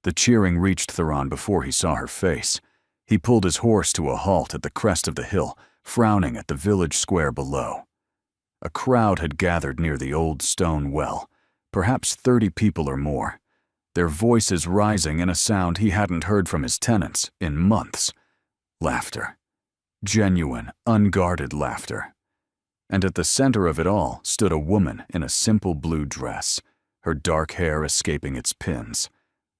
The cheering reached Theron before he saw her face. He pulled his horse to a halt at the crest of the hill, frowning at the village square below. A crowd had gathered near the old stone well, perhaps 30 people or more, their voices rising in a sound he hadn't heard from his tenants in months. Laughter. Genuine, unguarded laughter. And at the center of it all stood a woman in a simple blue dress, her dark hair escaping its pins.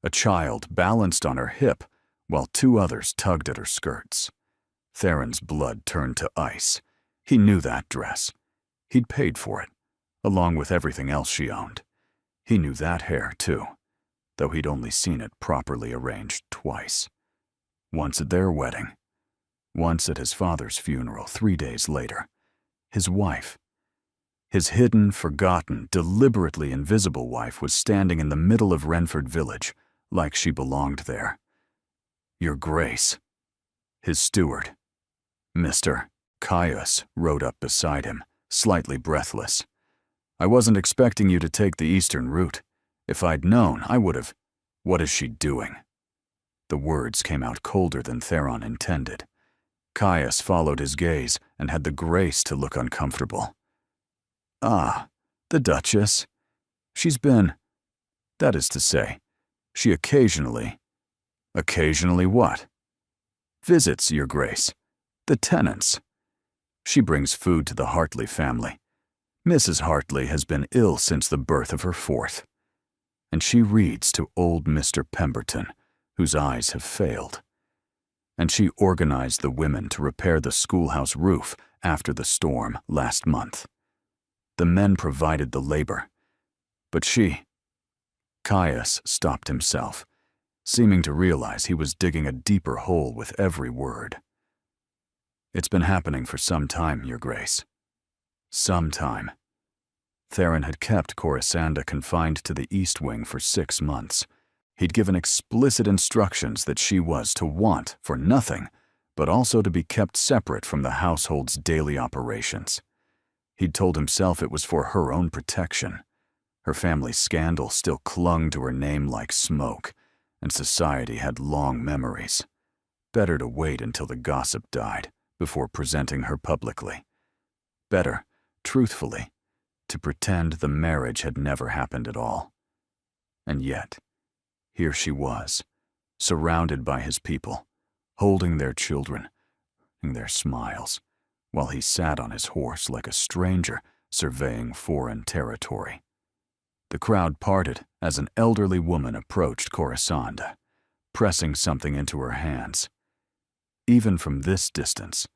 A child balanced on her hip, while 2 others tugged at her skirts. Theron's blood turned to ice. He knew that dress. He'd paid for it, along with everything else she owned. He knew that hair, too, though he'd only seen it properly arranged twice. Once at their wedding, once at his father's funeral 3 days later. His wife. His hidden, forgotten, deliberately invisible wife was standing in the middle of Renford Village, like she belonged there. Your Grace. His steward, Mr. Caius, rode up beside him, slightly breathless. I wasn't expecting you to take the eastern route. If I'd known, I would've. What is she doing? The words came out colder than Theron intended. Caius followed his gaze and had the grace to look uncomfortable. Ah, the Duchess. She's been... That is to say, she occasionally... Occasionally what? Visits, Your Grace. The tenants. She brings food to the Hartley family. Mrs. Hartley has been ill since the birth of her 4th. And she reads to old Mr. Pemberton, whose eyes have failed. And she organized the women to repair the schoolhouse roof after the storm last month. The men provided the labor, but she... Caius stopped himself, seeming to realize he was digging a deeper hole with every word. It's been happening for some time, Your Grace. Some time. Theron had kept Corisanda confined to the East Wing for 6 months. He'd given explicit instructions that she was to want for nothing, but also to be kept separate from the household's daily operations. He'd told himself it was for her own protection. Her family's scandal still clung to her name like smoke, and society had long memories. Better to wait until the gossip died before presenting her publicly. Better, truthfully, to pretend the marriage had never happened at all. And yet, here she was, surrounded by his people, holding their children, and their smiles, while he sat on his horse like a stranger surveying foreign territory. The crowd parted as an elderly woman approached Corisanda, pressing something into her hands. Even from this distance,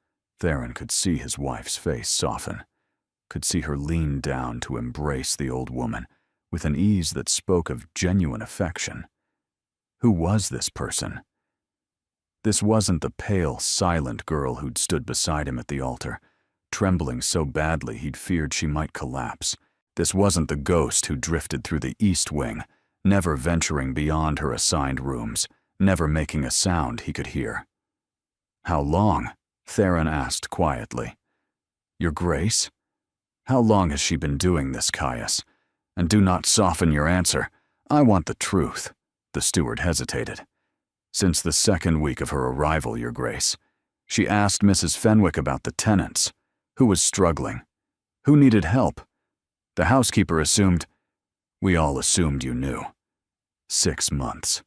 Theron could see his wife's face soften, could see her lean down to embrace the old woman with an ease that spoke of genuine affection. Who was this person? This wasn't the pale, silent girl who'd stood beside him at the altar, trembling so badly he'd feared she might collapse. This wasn't the ghost who drifted through the East Wing, never venturing beyond her assigned rooms, never making a sound he could hear. How long? Theron asked quietly. Your Grace? How long has she been doing this, Caius? And do not soften your answer. I want the truth. The steward hesitated. Since the 2nd week of her arrival, Your Grace. She asked Mrs. Fenwick about the tenants. Who was struggling? Who needed help? The housekeeper assumed... We all assumed you knew. 6 months.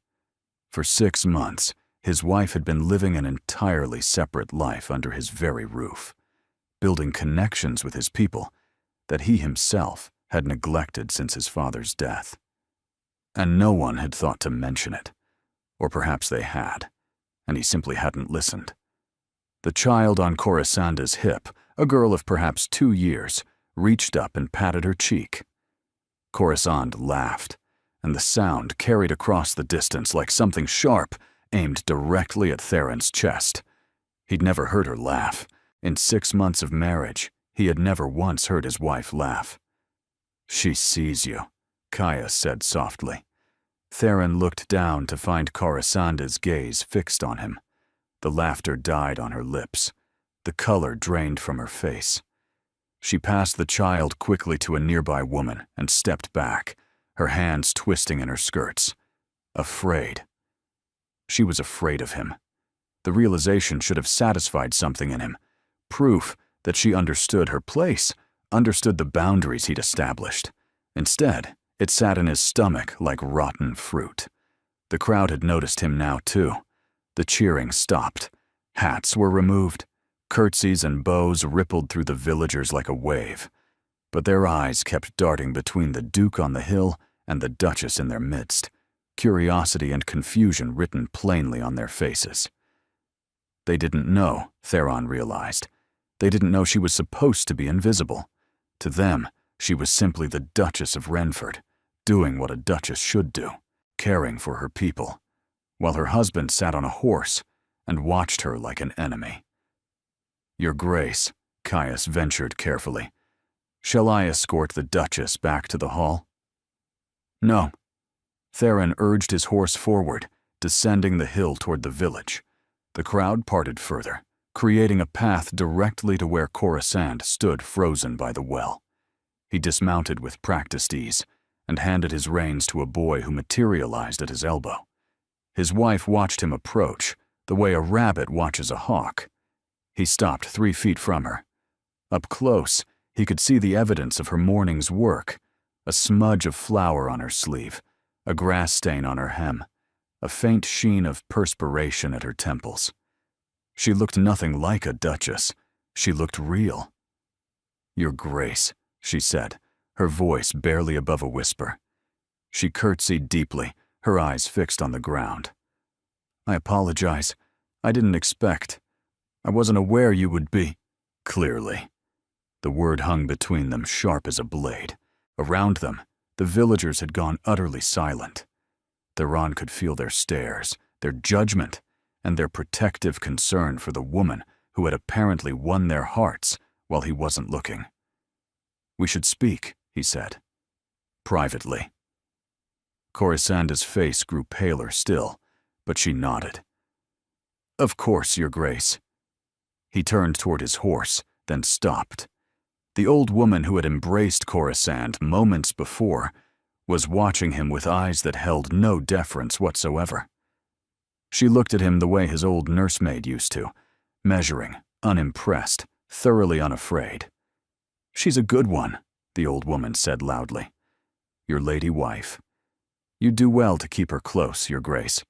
For 6 months, his wife had been living an entirely separate life under his very roof, building connections with his people that he himself had neglected since his father's death. And no one had thought to mention it. Or perhaps they had, and he simply hadn't listened. The child on Corisanda's hip, a girl of perhaps 2 years, reached up and patted her cheek. Corisande laughed, and the sound carried across the distance like something sharp aimed directly at Theron's chest. He'd never heard her laugh. In 6 months of marriage, he had never once heard his wife laugh. She sees you, Caius said softly. Theron looked down to find Corisanda's gaze fixed on him. The laughter died on her lips. The color drained from her face. She passed the child quickly to a nearby woman and stepped back, her hands twisting in her skirts. Afraid, She was afraid of him. The realization should have satisfied something in him, proof that she understood her place, understood the boundaries he'd established. Instead, it sat in his stomach like rotten fruit. The crowd had noticed him now, too. The cheering stopped. Hats were removed. Curtsies and bows rippled through the villagers like a wave. But their eyes kept darting between the Duke on the hill and the Duchess in their midst, curiosity and confusion written plainly on their faces. They didn't know, Theron realized. They didn't know she was supposed to be invisible. To them, she was simply the Duchess of Renford, doing what a duchess should do, caring for her people, while her husband sat on a horse and watched her like an enemy. "Your Grace," Caius ventured carefully, "shall I escort the Duchess back to the hall?" "No." Theron urged his horse forward, descending the hill toward the village. The crowd parted further, creating a path directly to where Coruscant stood frozen by the well. He dismounted with practiced ease and handed his reins to a boy who materialized at his elbow. His wife watched him approach, the way a rabbit watches a hawk. He stopped 3 feet from her. Up close, he could see the evidence of her morning's work, a smudge of flour on her sleeve, a grass stain on her hem, a faint sheen of perspiration at her temples. She looked nothing like a duchess. She looked real. "Your Grace," she said, her voice barely above a whisper. She curtsied deeply, her eyes fixed on the ground. "I apologize. I didn't expect. I wasn't aware you would be." "Clearly." The word hung between them, sharp as a blade. Around them, the villagers had gone utterly silent. Theron could feel their stares, their judgment, and their protective concern for the woman who had apparently won their hearts while he wasn't looking. "We should speak," he said. "Privately." Coruscant's face grew paler still, but she nodded. "Of course, Your Grace." He turned toward his horse, then stopped. The old woman who had embraced Coruscant moments before was watching him with eyes that held no deference whatsoever. She looked at him the way his old nursemaid used to, measuring, unimpressed, thoroughly unafraid. "She's a good one," the old woman said loudly. "Your lady wife. You do well to keep her close, Your Grace.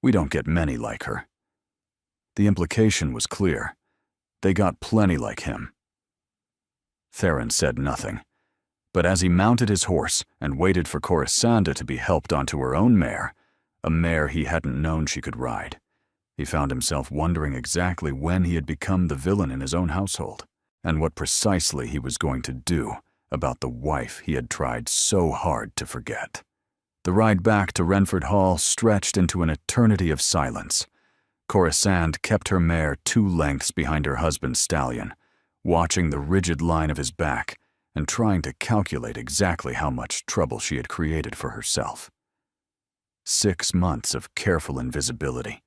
We don't get many like her." The implication was clear. They got plenty like him. Theron said nothing, but as he mounted his horse and waited for Coruscant to be helped onto her own mare, a mare he hadn't known she could ride, he found himself wondering exactly when he had become the villain in his own household, and what precisely he was going to do about the wife he had tried so hard to forget. The ride back to Renford Hall stretched into an eternity of silence. Coruscant kept her mare 2 lengths behind her husband's stallion, watching the rigid line of his back and trying to calculate exactly how much trouble she had created for herself. 6 months of careful invisibility,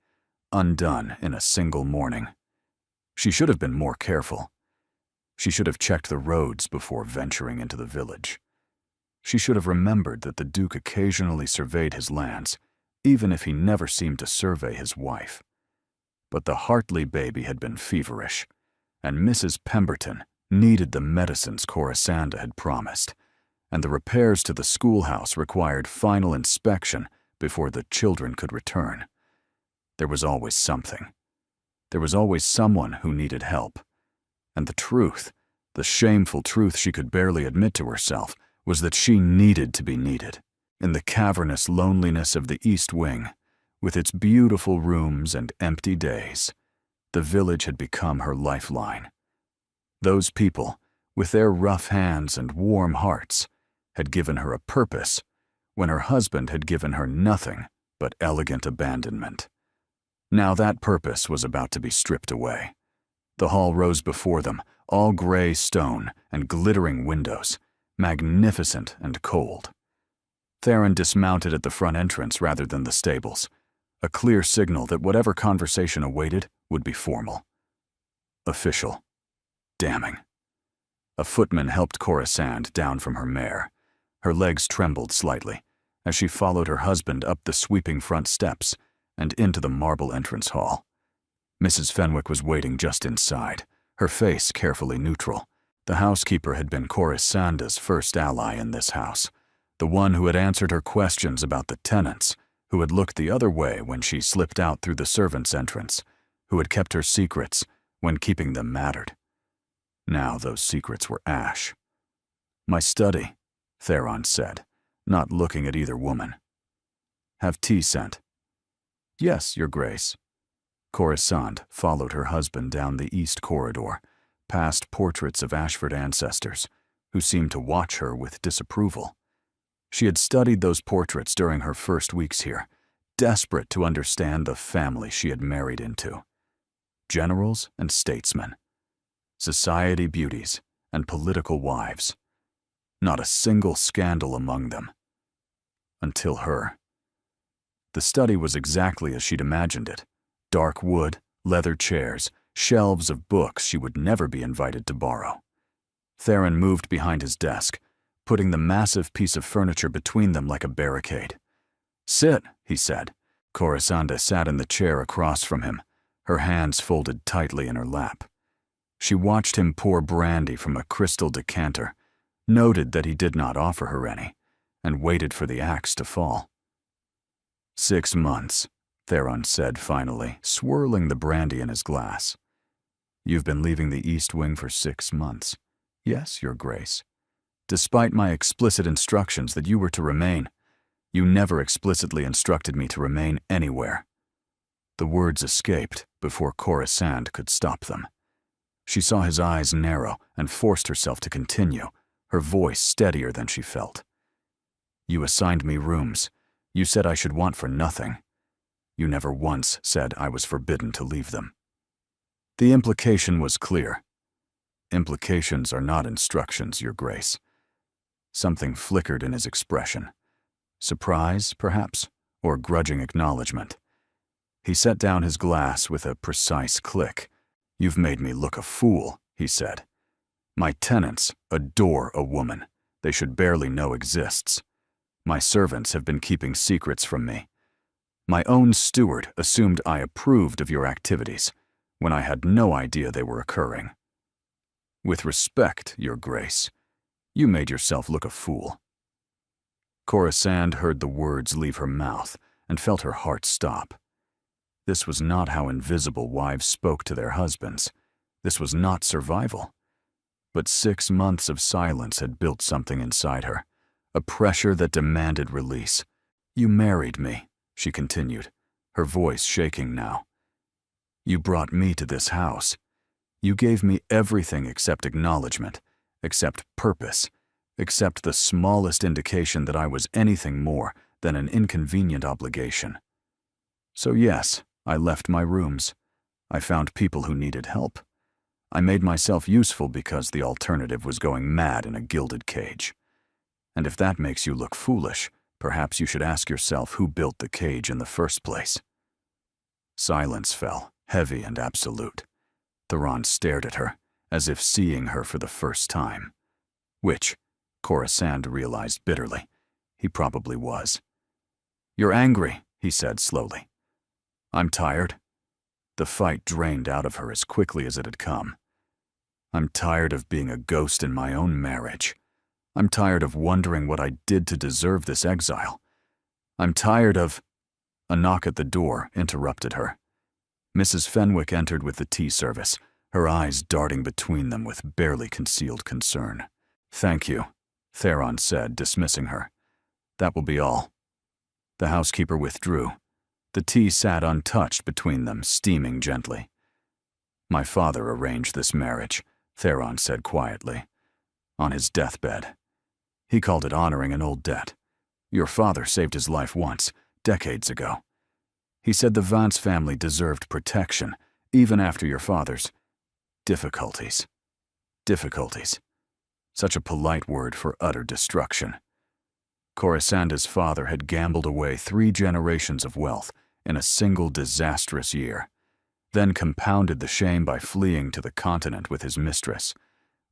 undone in a single morning. She should have been more careful. She should have checked the roads before venturing into the village. She should have remembered that the Duke occasionally surveyed his lands, even if he never seemed to survey his wife. But the Hartley baby had been feverish, and Mrs. Pemberton needed the medicines Coruscant had promised, and the repairs to the schoolhouse required final inspection before the children could return. There was always something. There was always someone who needed help. And the truth, the shameful truth she could barely admit to herself, was that she needed to be needed. In the cavernous loneliness of the East Wing, with its beautiful rooms and empty days, the village had become her lifeline. Those people, with their rough hands and warm hearts, had given her a purpose when her husband had given her nothing but elegant abandonment. Now that purpose was about to be stripped away. The hall rose before them, all gray stone and glittering windows, magnificent and cold. Theron dismounted at the front entrance rather than the stables, a clear signal that whatever conversation awaited would be formal. Official. Damning. A footman helped Coruscant down from her mare. Her legs trembled slightly as she followed her husband up the sweeping front steps and into the marble entrance hall. Mrs. Fenwick was waiting just inside, her face carefully neutral. The housekeeper had been Corissanda's first ally in this house, the one who had answered her questions about the tenants, who had looked the other way when she slipped out through the servants' entrance, who had kept her secrets when keeping them mattered. Now those secrets were ash. "My study," Theron said, not looking at either woman. "Have tea sent?" "Yes, Your Grace." Corisande followed her husband down the east corridor, past portraits of Ashford ancestors, who seemed to watch her with disapproval. She had studied those portraits during her first weeks here, desperate to understand the family she had married into. Generals and statesmen, society beauties and political wives. Not a single scandal among them. Until her. The study was exactly as she'd imagined it. Dark wood, leather chairs, shelves of books she would never be invited to borrow. Theron moved behind his desk, putting the massive piece of furniture between them like a barricade. "Sit," he said. Corisande sat in the chair across from him, her hands folded tightly in her lap. She watched him pour brandy from a crystal decanter, noted that he did not offer her any, and waited for the axe to fall. 6 months, Theron said finally, swirling the brandy in his glass. "You've been leaving the East Wing for 6 months. Yes, Your Grace. Despite my explicit instructions that you were to remain, you never explicitly instructed me to remain anywhere." The words escaped before Corisande could stop them. She saw his eyes narrow and forced herself to continue, her voice steadier than she felt. "You assigned me rooms. You said I should want for nothing. You never once said I was forbidden to leave them." The implication was clear. "Implications are not instructions, Your Grace." Something flickered in his expression. Surprise, perhaps, or grudging acknowledgement. He set down his glass with a precise click. "You've made me look a fool," he said. "My tenants adore a woman they should barely know exists. My servants have been keeping secrets from me. My own steward assumed I approved of your activities when I had no idea they were occurring. With respect, Your Grace, you made yourself look a fool." Corisande heard the words leave her mouth and felt her heart stop. This was not how invisible wives spoke to their husbands. This was not survival. But 6 months of silence had built something inside her, a pressure that demanded release. "You married me," she continued, her voice shaking now. "You brought me to this house. You gave me everything except acknowledgement, except purpose, except the smallest indication that I was anything more than an inconvenient obligation. So yes, I left my rooms. I found people who needed help. I made myself useful because the alternative was going mad in a gilded cage. And if that makes you look foolish, perhaps you should ask yourself who built the cage in the first place." Silence fell, heavy and absolute. Theron stared at her, as if seeing her for the first time. Which, Corisande realized bitterly, he probably was. "You're angry," he said slowly. "I'm tired." The fight drained out of her as quickly as it had come. "I'm tired of being a ghost in my own marriage. I'm tired of wondering what I did to deserve this exile. I'm tired of—" A knock at the door interrupted her. Mrs. Fenwick entered with the tea service, her eyes darting between them with barely concealed concern. "Thank you," Theron said, dismissing her. "That will be all." The housekeeper withdrew. The tea sat untouched between them, steaming gently. "My father arranged this marriage," Theron said quietly, "on his deathbed. He called it honoring an old debt. Your father saved his life once, decades ago. He said the Vance family deserved protection, even after your father's difficulties. Difficulties. Such a polite word for utter destruction. Corisande's father had gambled away 3 generations of wealth in a single disastrous year, then compounded the shame by fleeing to the continent with his mistress,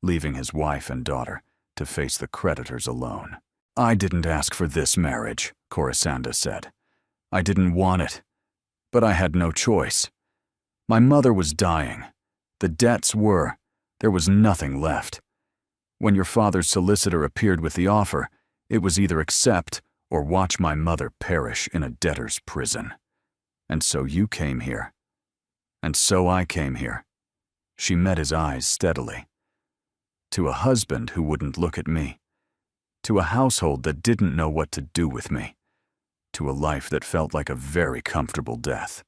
leaving his wife and daughter to face the creditors alone. "I didn't ask for this marriage," Corisande said. "I didn't want it. but I had no choice. My mother was dying. The debts were. There was nothing left. When your father's solicitor appeared with the offer, it was either accept or watch my mother perish in a debtor's prison. And so you came here. And so I came here. She met his eyes steadily. To a husband who wouldn't look at me. To a household that didn't know what to do with me. To a life that felt like a very comfortable death.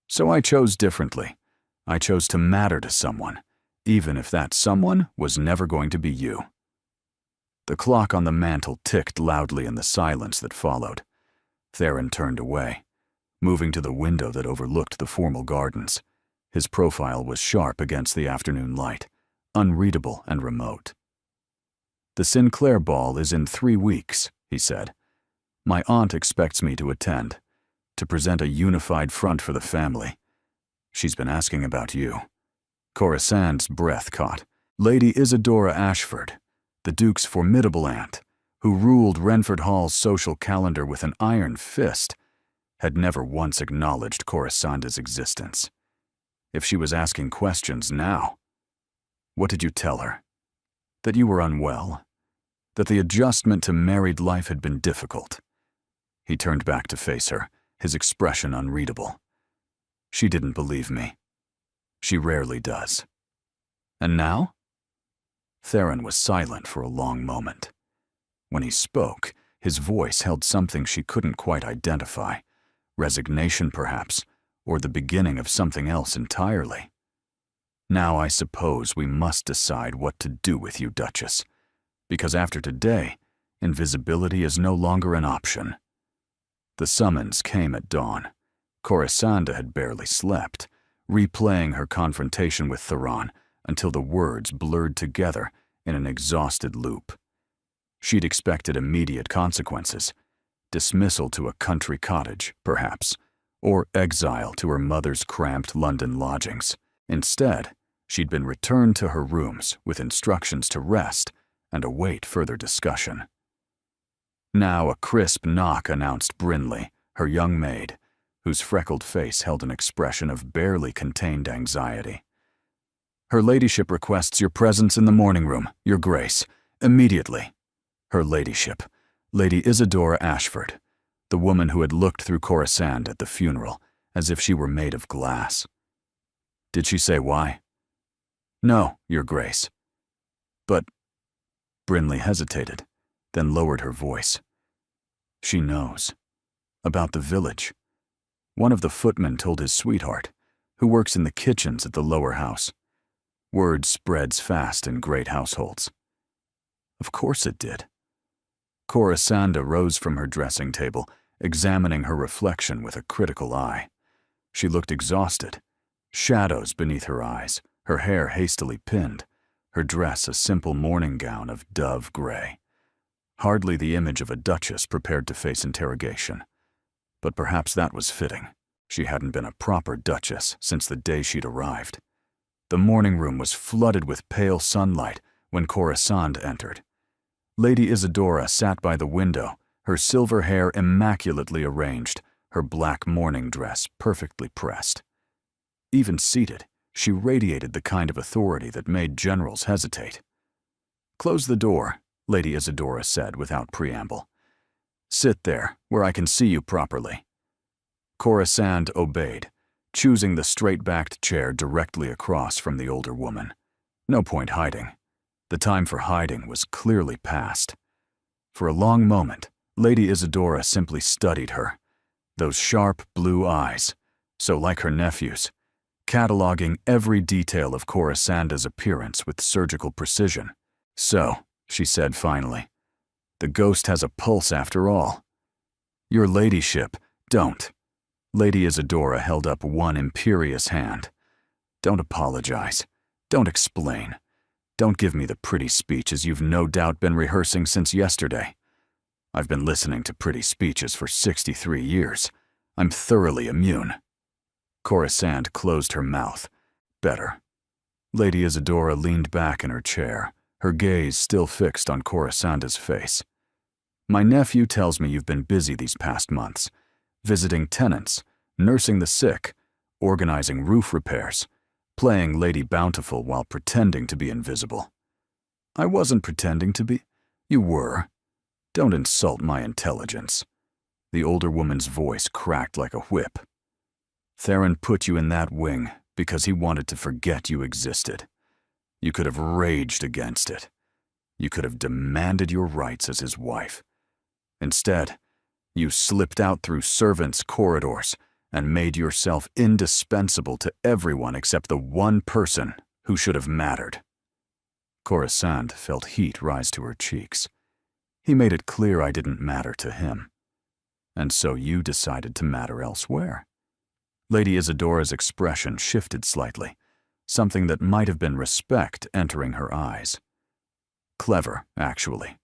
So I chose differently. I chose to matter to someone, even if that someone was never going to be you. The clock on the mantel ticked loudly in the silence that followed. Theron turned away, moving to the window that overlooked the formal gardens. His profile was sharp against the afternoon light, unreadable and remote. "The Sinclair ball is in 3 weeks," he said. "My aunt expects me to attend, to present a unified front for the family. She's been asking about you." Corisand's breath caught. Lady Isadora Ashford, the Duke's formidable aunt, who ruled Renford Hall's social calendar with an iron fist, had never once acknowledged Corisanda's existence. If she was asking questions now, what did you tell her? That you were unwell? That the adjustment to married life had been difficult? He turned back to face her, his expression unreadable. She didn't believe me. She rarely does. And now? Theron was silent for a long moment. When he spoke, his voice held something she couldn't quite identify. Resignation, perhaps, or the beginning of something else entirely. "Now I suppose we must decide what to do with you, Duchess, because after today, invisibility is no longer an option." The summons came at dawn. Corisanda had barely slept, replaying her confrontation with Theron until the words blurred together in an exhausted loop. She'd expected immediate consequences, dismissal to a country cottage, perhaps, or exile to her mother's cramped London lodgings. Instead, she'd been returned to her rooms with instructions to rest and await further discussion. Now a crisp knock announced Brinley, her young maid, whose freckled face held an expression of barely contained anxiety. "Her ladyship requests your presence in the morning room, your grace, immediately." Her ladyship, Lady Isadora Ashford, the woman who had looked through Corisand at the funeral as if she were made of glass. "Did she say why?" "No, your grace." "But—" Brinley hesitated, then lowered her voice. "She knows. About the village. One of the footmen told his sweetheart, who works in the kitchens at the lower house. Word spreads fast in great households." "Of course it did." Corisanda rose from her dressing table, examining her reflection with a critical eye. She looked exhausted, shadows beneath her eyes, her hair hastily pinned, her dress a simple morning gown of dove gray. Hardly the image of a duchess prepared to face interrogation. But perhaps that was fitting. She hadn't been a proper duchess since the day she'd arrived. The morning room was flooded with pale sunlight when Corisand entered. Lady Isadora sat by the window, her silver hair immaculately arranged, her black mourning dress perfectly pressed. Even seated, she radiated the kind of authority that made generals hesitate. "Close the door," Lady Isadora said without preamble. "Sit there, where I can see you properly." Corisand obeyed, choosing the straight-backed chair directly across from the older woman. No point hiding. The time for hiding was clearly past. For a long moment, Lady Isadora simply studied her. Those sharp blue eyes, so like her nephew's, cataloging every detail of Corisanda's appearance with surgical precision. "So," she said finally, "the ghost has a pulse after all." "Your ladyship, don't." Lady Isadora held up one imperious hand. "Don't apologize. Don't explain. Don't give me the pretty speeches you've no doubt been rehearsing since yesterday. I've been listening to pretty speeches for 63 years. I'm thoroughly immune." Corisand closed her mouth. Better. Lady Isadora leaned back in her chair, her gaze still fixed on Corisanda's face. "My nephew tells me you've been busy these past months, visiting tenants, nursing the sick, organizing roof repairs, playing Lady Bountiful while pretending to be invisible. I wasn't pretending to be. You were. Don't insult my intelligence. The older woman's voice cracked like a whip. Theron put you in that wing because he wanted to forget you existed. You could have raged against it. You could have demanded your rights as his wife. Instead, you slipped out through servants' corridors and made yourself indispensable to everyone except the one person who should have mattered. Coruscant felt heat rise to her cheeks. He made it clear I didn't matter to him. And so you decided to matter elsewhere. Lady Isadora's expression shifted slightly, something that might have been respect entering her eyes. Clever, actually.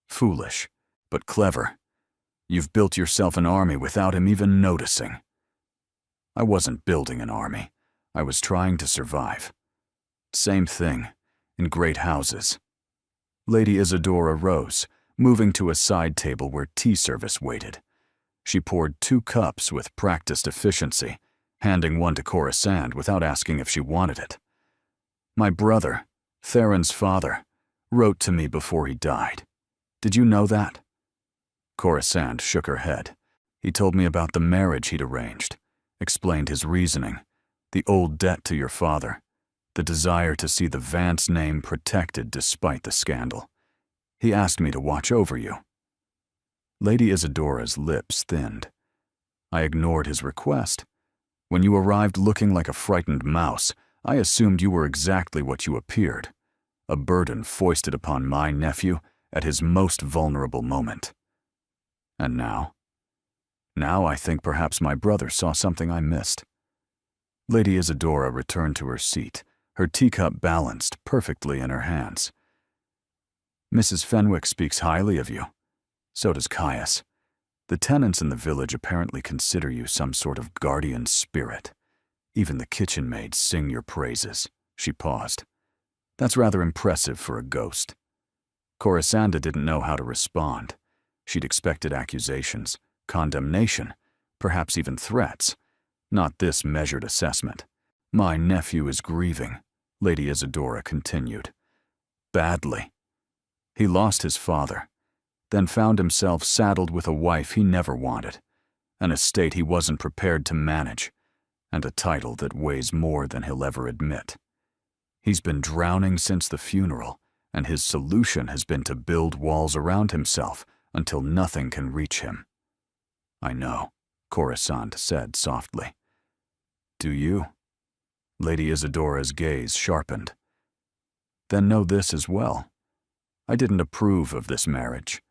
Foolish, but clever. You've built yourself an army without him even noticing. I wasn't building an army. I was trying to survive. Same thing, in great houses. Lady Isadora rose, moving to a side table where tea service waited. She poured 2 cups with practiced efficiency, handing one to Coruscant without asking if she wanted it. My brother, Theron's father, wrote to me before he died. Did you know that? Coruscant shook her head. He told me about the marriage he'd arranged, explained his reasoning, the old debt to your father, the desire to see the Vance name protected despite the scandal. He asked me to watch over you. Lady Isadora's lips thinned. I ignored his request. When you arrived looking like a frightened mouse, I assumed you were exactly what you appeared, a burden foisted upon my nephew at his most vulnerable moment. And now? Now I think perhaps my brother saw something I missed. Lady Isadora returned to her seat, her teacup balanced perfectly in her hands. Mrs. Fenwick speaks highly of you. So does Caius. The tenants in the village apparently consider you some sort of guardian spirit. Even the kitchen maids sing your praises. She paused. That's rather impressive for a ghost. Coruscant didn't know how to respond. She'd expected accusations, condemnation, perhaps even threats. Not this measured assessment. My nephew is grieving, Lady Isadora continued. Badly. He lost his father, then found himself saddled with a wife he never wanted, an estate he wasn't prepared to manage, and a title that weighs more than he'll ever admit. He's been drowning since the funeral, and his solution has been to build walls around himself until nothing can reach him. I know, Coruscant said softly. Do you? Lady Isadora's gaze sharpened. Then know this as well. I didn't approve of this marriage.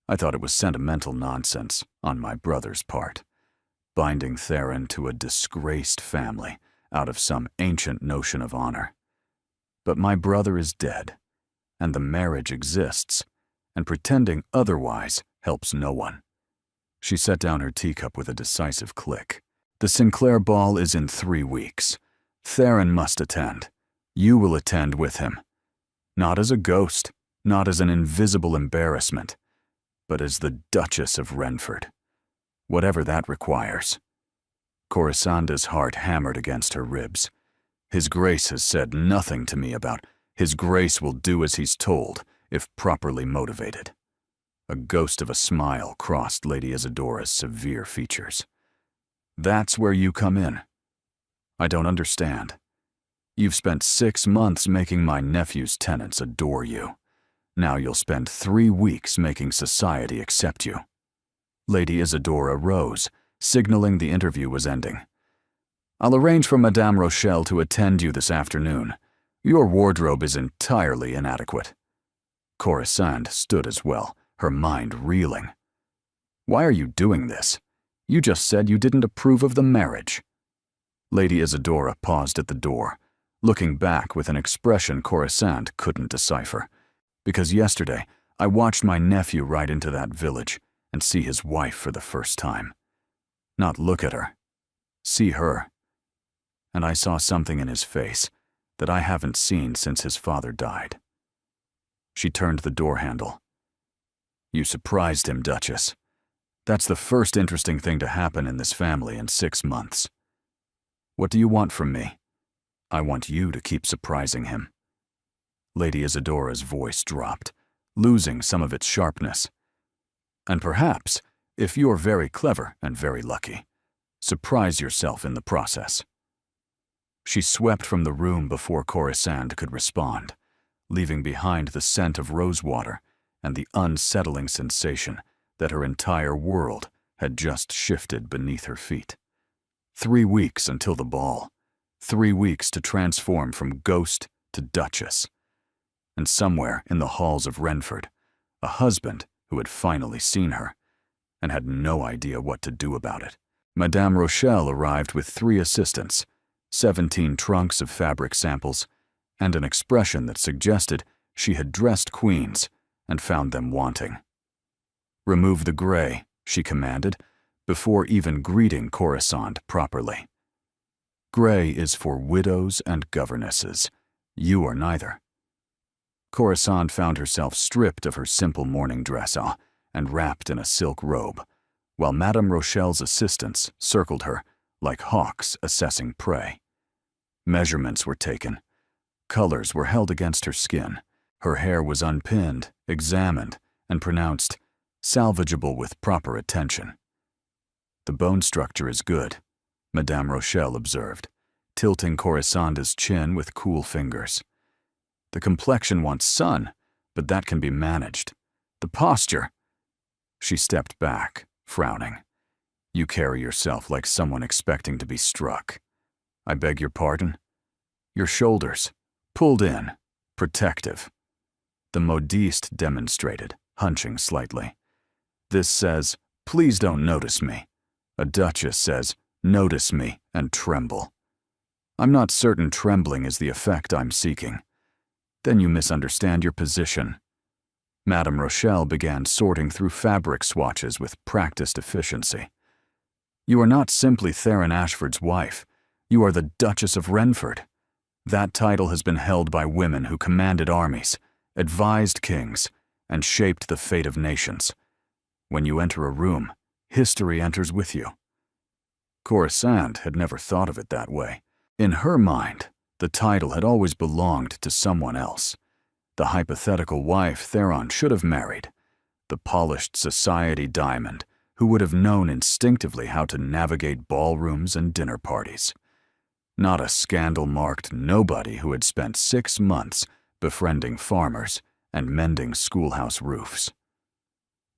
I thought it was sentimental nonsense on my brother's part, binding Theron to a disgraced family out of some ancient notion of honor. But my brother is dead, and the marriage exists, and pretending otherwise helps no one. She set down her teacup with a decisive click. The Sinclair ball is in 3 weeks. Theron must attend. You will attend with him. Not as a ghost, not as an invisible embarrassment, but as the Duchess of Renford. Whatever that requires. Coruscant's heart hammered against her ribs. His Grace has said nothing to me about His Grace will do as he's told, if properly motivated. A ghost of a smile crossed Lady Isadora's severe features. That's where you come in. I don't understand. You've spent 6 months making my nephew's tenants adore you. Now you'll spend 3 weeks making society accept you. Lady Isadora rose, signaling the interview was ending. I'll arrange for Madame Rochelle to attend you this afternoon. Your wardrobe is entirely inadequate. Coruscant stood as well, her mind reeling. Why are you doing this? You just said you didn't approve of the marriage. Lady Isadora paused at the door, looking back with an expression Coruscant couldn't decipher. Because yesterday, I watched my nephew ride into that village and see his wife for the first time. Not look at her. See her. And I saw something in his face that I haven't seen since his father died. She turned the door handle. You surprised him, Duchess. That's the first interesting thing to happen in this family in 6 months. What do you want from me? I want you to keep surprising him. Lady Isadora's voice dropped, losing some of its sharpness. And perhaps, if you're very clever and very lucky, surprise yourself in the process. She swept from the room before Corisande could respond, leaving behind the scent of rosewater and the unsettling sensation that her entire world had just shifted beneath her feet. 3 weeks until the ball. 3 weeks to transform from ghost to Duchess. And somewhere in the halls of Renford, a husband who had finally seen her and had no idea what to do about it. Madame Rochelle arrived with 3 assistants, 17 trunks of fabric samples, and an expression that suggested she had dressed queens and found them wanting. "Remove the gray," she commanded, before even greeting Corisande properly. "Gray is for widows and governesses. You are neither." Corisande found herself stripped of her simple morning dress and wrapped in a silk robe, while Madame Rochelle's assistants circled her like hawks assessing prey. Measurements were taken. Colors were held against her skin. Her hair was unpinned, examined, and pronounced salvageable with proper attention. "The bone structure is good," Madame Rochelle observed, tilting Corisande's chin with cool fingers. "The complexion wants sun, but that can be managed. The posture—" She stepped back, frowning. "You carry yourself like someone expecting to be struck. I beg your pardon? Your shoulders, pulled in, protective." The modiste demonstrated, hunching slightly. "This says, 'Please don't notice me.' A duchess says, 'Notice me and tremble.' I'm not certain trembling is the effect I'm seeking." "Then you misunderstand your position." Madame Rochelle began sorting through fabric swatches with practiced efficiency. "You are not simply Theron Ashford's wife. You are the Duchess of Renford. That title has been held by women who commanded armies, advised kings, and shaped the fate of nations. When you enter a room, history enters with you." Corisande had never thought of it that way. In her mind, the title had always belonged to someone else. The hypothetical wife Theron should have married. The polished society diamond who would have known instinctively how to navigate ballrooms and dinner parties. Not a scandal-marked nobody who had spent 6 months befriending farmers and mending schoolhouse roofs.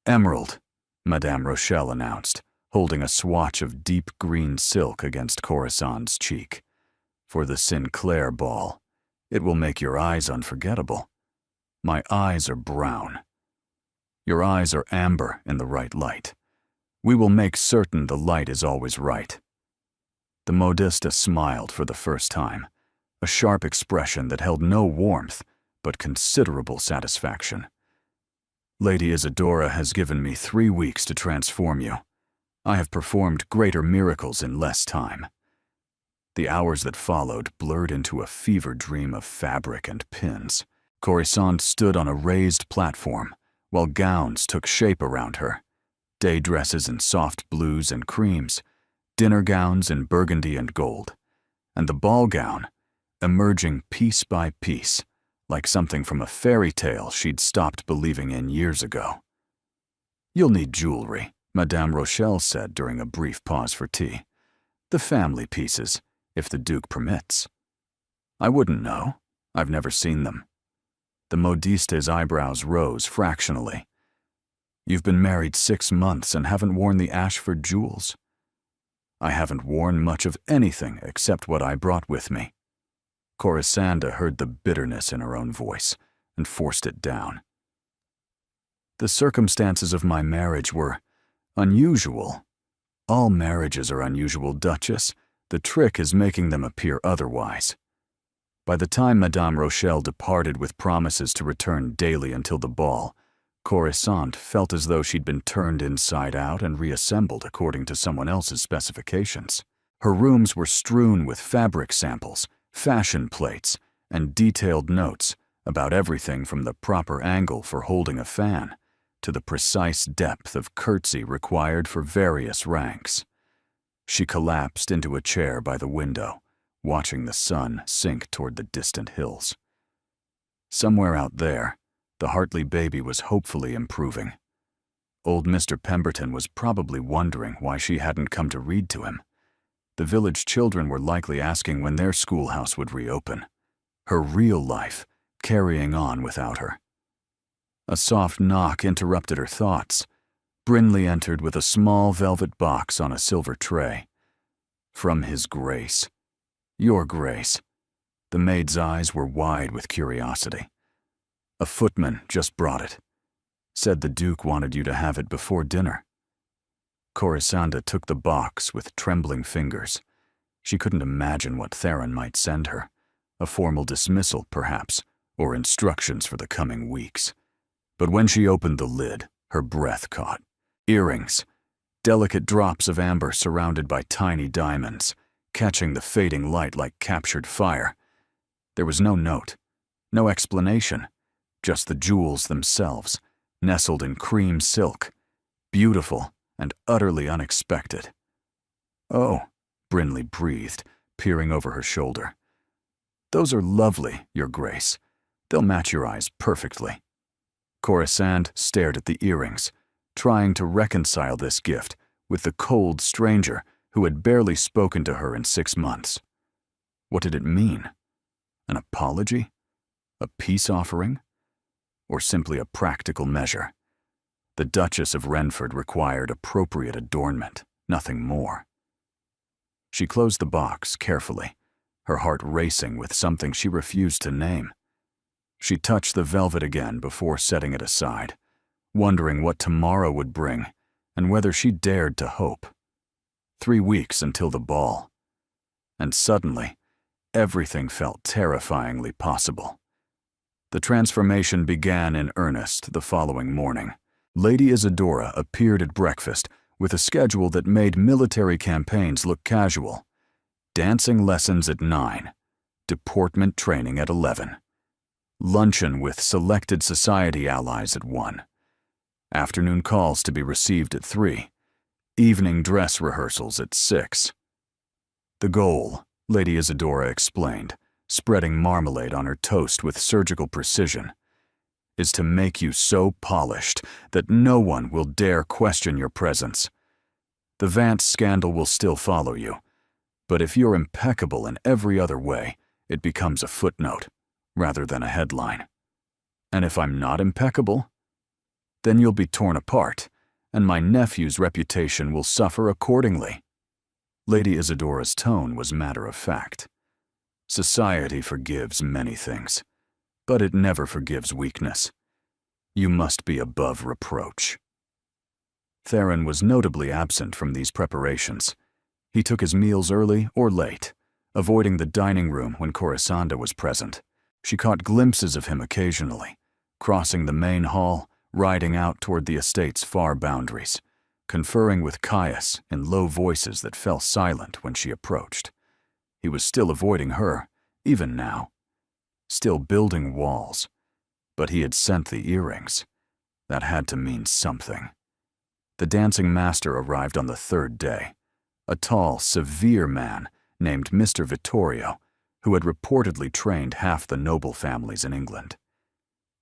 "Emerald," Madame Rochelle announced, holding a swatch of deep green silk against Corisande's cheek. "For the Sinclair ball. It will make your eyes unforgettable. My eyes are brown. Your eyes are amber in the right light. We will make certain the light is always right." The modiste smiled for the first time, a sharp expression that held no warmth but considerable satisfaction. "Lady Isadora has given me 3 weeks to transform you. I have performed greater miracles in less time." The hours that followed blurred into a fever dream of fabric and pins. Corisande stood on a raised platform, while gowns took shape around her. Day dresses in soft blues and creams, dinner gowns in burgundy and gold, and the ball gown, emerging piece by piece, like something from a fairy tale she'd stopped believing in years ago. "You'll need jewelry," Madame Rochelle said during a brief pause for tea. "The family pieces, if the Duke permits." "I wouldn't know. I've never seen them." The modiste's eyebrows rose fractionally. "You've been married 6 months and haven't worn the Ashford jewels." "I haven't worn much of anything except what I brought with me." Corisande heard the bitterness in her own voice and forced it down. "The circumstances of my marriage were unusual. All marriages are unusual, Duchess. The trick is making them appear otherwise." By the time Madame Rochelle departed with promises to return daily until the ball, Corisande felt as though she'd been turned inside out and reassembled according to someone else's specifications. Her rooms were strewn with fabric samples, fashion plates, and detailed notes about everything from the proper angle for holding a fan to the precise depth of curtsy required for various ranks. She collapsed into a chair by the window, watching the sun sink toward the distant hills. Somewhere out there, the Hartley baby was hopefully improving. Old Mr. Pemberton was probably wondering why she hadn't come to read to him. The village children were likely asking when their schoolhouse would reopen. Her real life carrying on without her. A soft knock interrupted her thoughts. Brinley entered with a small velvet box on a silver tray. From His Grace. Your Grace. The maid's eyes were wide with curiosity. A footman just brought it. Said the Duke wanted you to have it before dinner. Corisanda took the box with trembling fingers. She couldn't imagine what Theron might send her. A formal dismissal, perhaps, or instructions for the coming weeks. But when she opened the lid, her breath caught. Earrings. Delicate drops of amber surrounded by tiny diamonds, catching the fading light like captured fire. There was no note, no explanation, just the jewels themselves, nestled in cream silk, beautiful and utterly unexpected. "Oh," Brinley breathed, peering over her shoulder. "Those are lovely, Your Grace. They'll match your eyes perfectly." Corisande stared at the earrings, trying to reconcile this gift with the cold stranger who had barely spoken to her in 6 months. What did it mean? An apology? A peace offering? Or simply a practical measure? The Duchess of Renford required appropriate adornment, nothing more. She closed the box carefully, her heart racing with something she refused to name. She touched the velvet again before setting it aside, wondering what tomorrow would bring and whether she dared to hope. 3 weeks until the ball. And suddenly, everything felt terrifyingly possible. The transformation began in earnest the following morning. Lady Isadora appeared at breakfast with a schedule that made military campaigns look casual. Dancing lessons at 9, deportment training at 11. Luncheon with selected society allies at 1. Afternoon calls to be received at 3. Evening dress rehearsals at 6. The goal, Lady Isadora explained, spreading marmalade on her toast with surgical precision, is to make you so polished that no one will dare question your presence. The Vance scandal will still follow you, but if you're impeccable in every other way, it becomes a footnote rather than a headline. And if I'm not impeccable, then you'll be torn apart, and my nephew's reputation will suffer accordingly. Lady Isadora's tone was matter-of-fact. Society forgives many things, but it never forgives weakness. You must be above reproach. Theron was notably absent from these preparations. He took his meals early or late, avoiding the dining room when Corisanda was present. She caught glimpses of him occasionally, crossing the main hall, riding out toward the estate's far boundaries, conferring with Caius in low voices that fell silent when she approached. He was still avoiding her, even now. Still building walls. But he had sent the earrings. That had to mean something. The dancing master arrived on the 3rd day, a tall, severe man named Mr. Vittorio, who had reportedly trained half the noble families in England.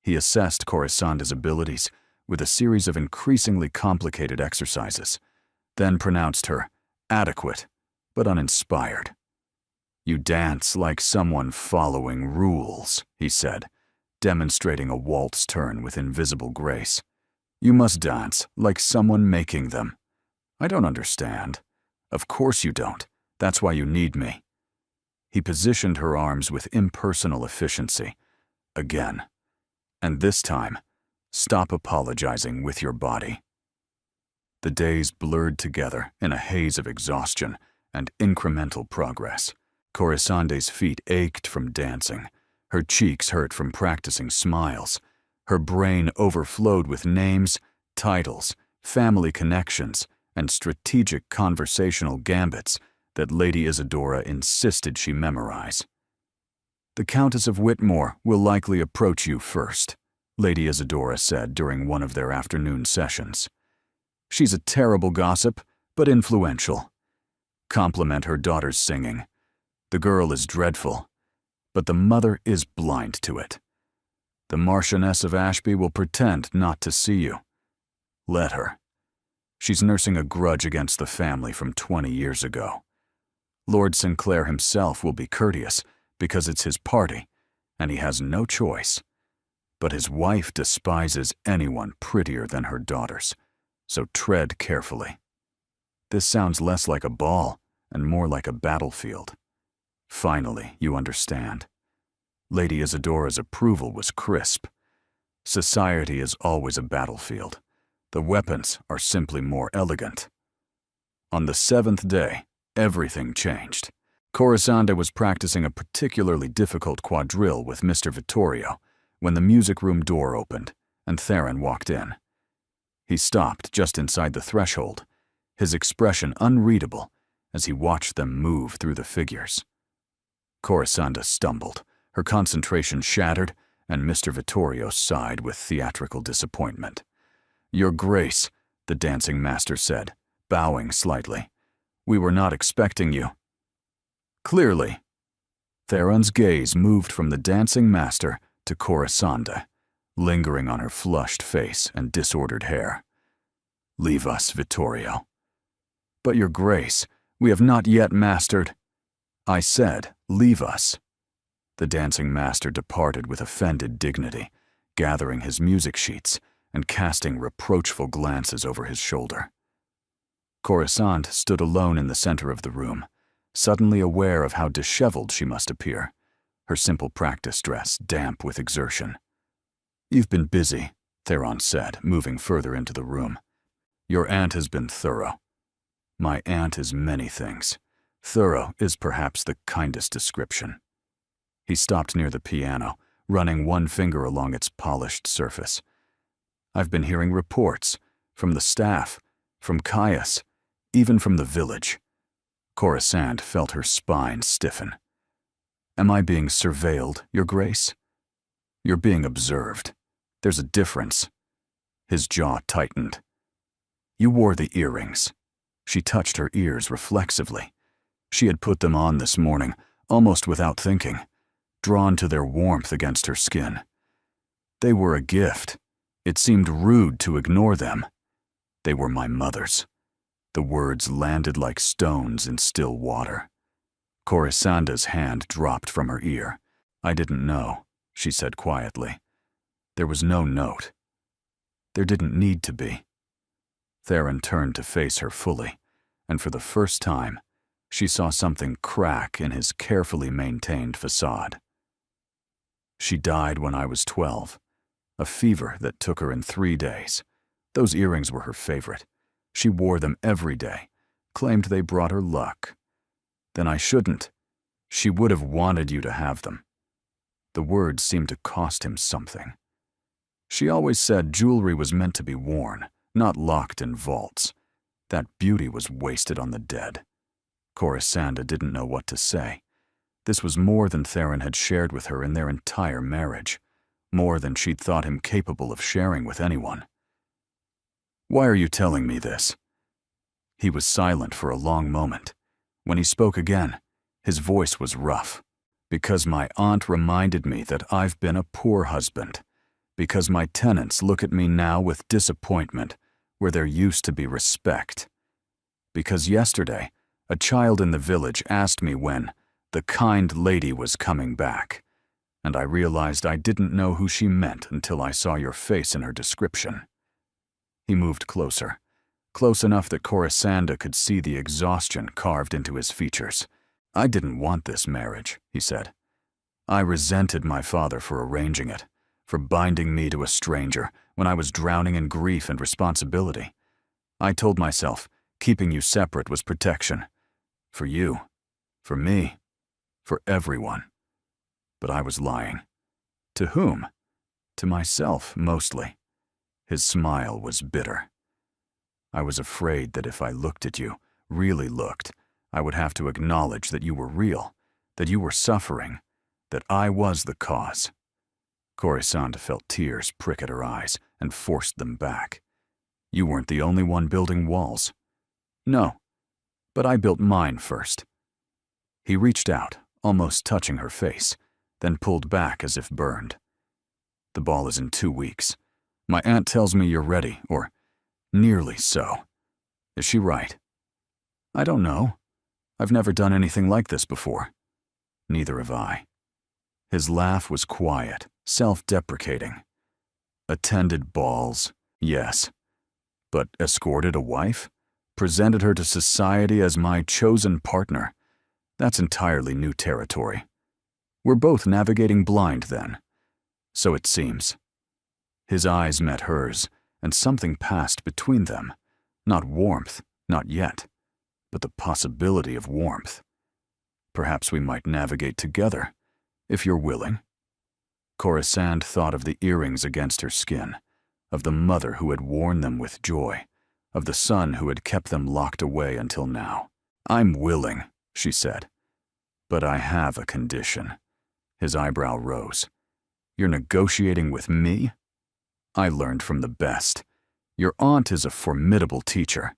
He assessed Corisanda's abilities with a series of increasingly complicated exercises, then pronounced her adequate but uninspired. "You dance like someone following rules," he said, demonstrating a waltz turn with invisible grace. "You must dance like someone making them." "I don't understand." "Of course you don't. That's why you need me." He positioned her arms with impersonal efficiency. Again. And this time, stop apologizing with your body. The days blurred together in a haze of exhaustion and incremental progress. Corisande's feet ached from dancing. Her cheeks hurt from practicing smiles. Her brain overflowed with names, titles, family connections, and strategic conversational gambits that Lady Isadora insisted she memorize. "The Countess of Whitmore will likely approach you first," Lady Isadora said during one of their afternoon sessions. She's a terrible gossip, but influential. Compliment her daughter's singing. The girl is dreadful, but the mother is blind to it. The Marchioness of Ashby will pretend not to see you. Let her. She's nursing a grudge against the family from 20 years ago. Lord Sinclair himself will be courteous because it's his party, and he has no choice. But his wife despises anyone prettier than her daughters, so tread carefully. This sounds less like a ball and more like a battlefield. Finally, you understand. Lady Isadora's approval was crisp. Society is always a battlefield. The weapons are simply more elegant. On the 7th day, everything changed. Corisande was practicing a particularly difficult quadrille with Mr. Vittorio when the music room door opened and Theron walked in. He stopped just inside the threshold, his expression unreadable as he watched them move through the figures. Corisande stumbled, her concentration shattered, and Mr. Vittorio sighed with theatrical disappointment. "Your Grace," the dancing master said, bowing slightly. "We were not expecting you." Clearly. Theron's gaze moved from the dancing master to Corisande, lingering on her flushed face and disordered hair. "Leave us, Vittorio." "But Your Grace, we have not yet mastered." "I said, leave us." The dancing master departed with offended dignity, gathering his music sheets and casting reproachful glances over his shoulder. Corisande stood alone in the center of the room, suddenly aware of how disheveled she must appear, her simple practice dress damp with exertion. "You've been busy," Theron said, moving further into the room. "Your aunt has been thorough." "My aunt is many things. Thorough is perhaps the kindest description." He stopped near the piano, running one finger along its polished surface. "I've been hearing reports, from the staff, from Caius, even from the village." Corisande felt her spine stiffen. "Am I being surveilled, Your Grace?" "You're being observed. There's a difference." His jaw tightened. "You wore the earrings." She touched her ears reflexively. She had put them on this morning, almost without thinking, drawn to their warmth against her skin. They were a gift. It seemed rude to ignore them. They were my mother's. The words landed like stones in still water. Corisande's hand dropped from her ear. "I didn't know," she said quietly. "There was no note. There didn't need to be." Theron turned to face her fully, and for the first time, she saw something crack in his carefully maintained facade. "She died when I was 12. A fever that took her in 3 days. Those earrings were her favorite. She wore them every day, claimed they brought her luck. Then I shouldn't. She would have wanted you to have them." The words seemed to cost him something. "She always said jewelry was meant to be worn, not locked in vaults. That beauty was wasted on the dead." Corisande didn't know what to say. This was more than Theron had shared with her in their entire marriage, more than she'd thought him capable of sharing with anyone. "Why are you telling me this?" He was silent for a long moment. When he spoke again, his voice was rough. "Because my aunt reminded me that I've been a poor husband. Because my tenants look at me now with disappointment where there used to be respect. Because yesterday, a child in the village asked me when the kind lady was coming back, and I realized I didn't know who she meant until I saw your face in her description." He moved closer, close enough that Corisande could see the exhaustion carved into his features. "I didn't want this marriage," he said. "I resented my father for arranging it, for binding me to a stranger when I was drowning in grief and responsibility. I told myself keeping you separate was protection. For you, for me, for everyone. But I was lying. To whom? To myself, mostly." His smile was bitter. "I was afraid that if I looked at you, really looked, I would have to acknowledge that you were real, that you were suffering, that I was the cause. Coruscant felt tears prick at her eyes and forced them back. You weren't the only one building walls. No, but I built mine first. He reached out, almost touching her face, then pulled back as if burned. The ball is in 2 weeks. My aunt tells me you're ready, or nearly so. Is she right? I don't know. I've never done anything like this before. Neither have I. His laugh was quiet, self-deprecating. Attended balls, yes. But escorted a wife? Presented her to society as my chosen partner? That's entirely new territory. We're both navigating blind then. So it seems. His eyes met hers, and something passed between them. Not warmth, not yet, but the possibility of warmth. Perhaps we might navigate together, if you're willing. Coruscant thought of the earrings against her skin, of the mother who had worn them with joy, of the son who had kept them locked away until now. I'm willing, she said. But I have a condition. His eyebrow rose. You're negotiating with me? I learned from the best. Your aunt is a formidable teacher.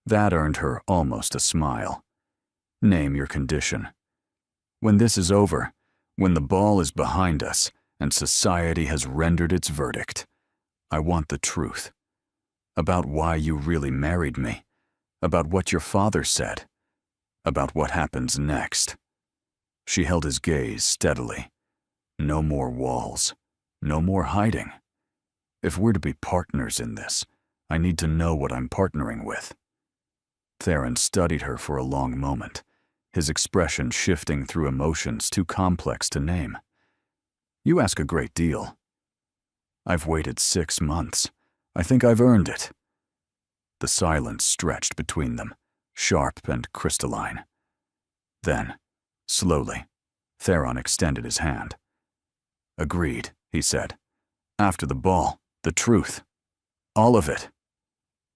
That earned her almost a smile. Name your condition. When this is over, when the ball is behind us and society has rendered its verdict, I want the truth. About why you really married me. About what your father said. About what happens next. She held his gaze steadily. No more walls. No more hiding. If we're to be partners in this, I need to know what I'm partnering with. Theron studied her for a long moment, his expression shifting through emotions too complex to name. You ask a great deal. I've waited 6 months. I think I've earned it. The silence stretched between them, sharp and crystalline. Then, slowly, Theron extended his hand. Agreed, he said. After the ball, the truth. All of it.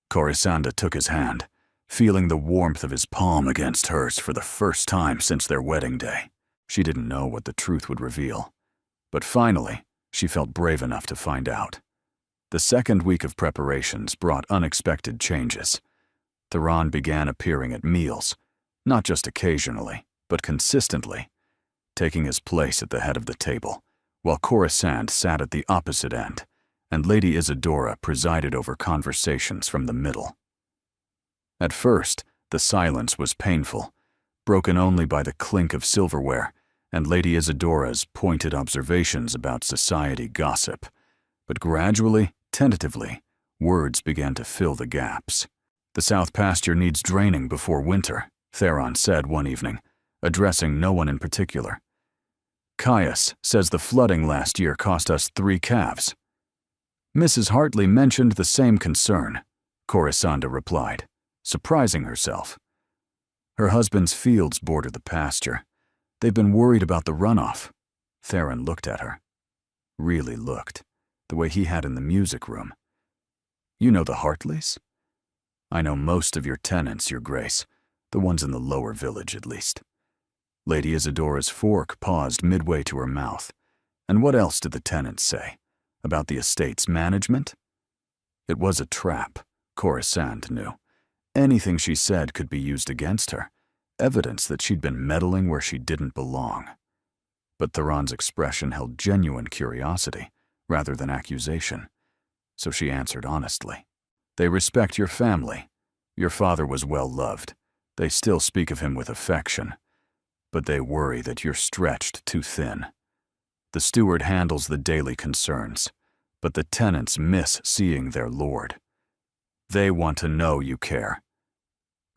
Coruscant took his hand, feeling the warmth of his palm against hers for the first time since their wedding day. She didn't know what the truth would reveal. But finally, she felt brave enough to find out. The second week of preparations brought unexpected changes. Theron began appearing at meals, not just occasionally, but consistently, taking his place at the head of the table, while Coruscant sat at the opposite end, and Lady Isadora presided over conversations from the middle. At first, the silence was painful, broken only by the clink of silverware and Lady Isadora's pointed observations about society gossip. But gradually, tentatively, words began to fill the gaps. The south pasture needs draining before winter, Theron said one evening, addressing no one in particular. Caius says the flooding last year cost us 3 calves. Mrs. Hartley mentioned the same concern, Coruscant replied, surprising herself. Her husband's fields border the pasture. They've been worried about the runoff. Theron looked at her. Really looked, the way he had in the music room. You know the Hartleys? I know most of your tenants, Your Grace, the ones in the lower village at least. Lady Isadora's fork paused midway to her mouth. And what else did the tenants say? About the estate's management? It was a trap, Coruscant knew. Anything she said could be used against her, evidence that she'd been meddling where she didn't belong. But Theron's expression held genuine curiosity, rather than accusation, so she answered honestly. They respect your family. Your father was well loved. They still speak of him with affection. But they worry that you're stretched too thin. The steward handles the daily concerns, but the tenants miss seeing their lord. They want to know you care.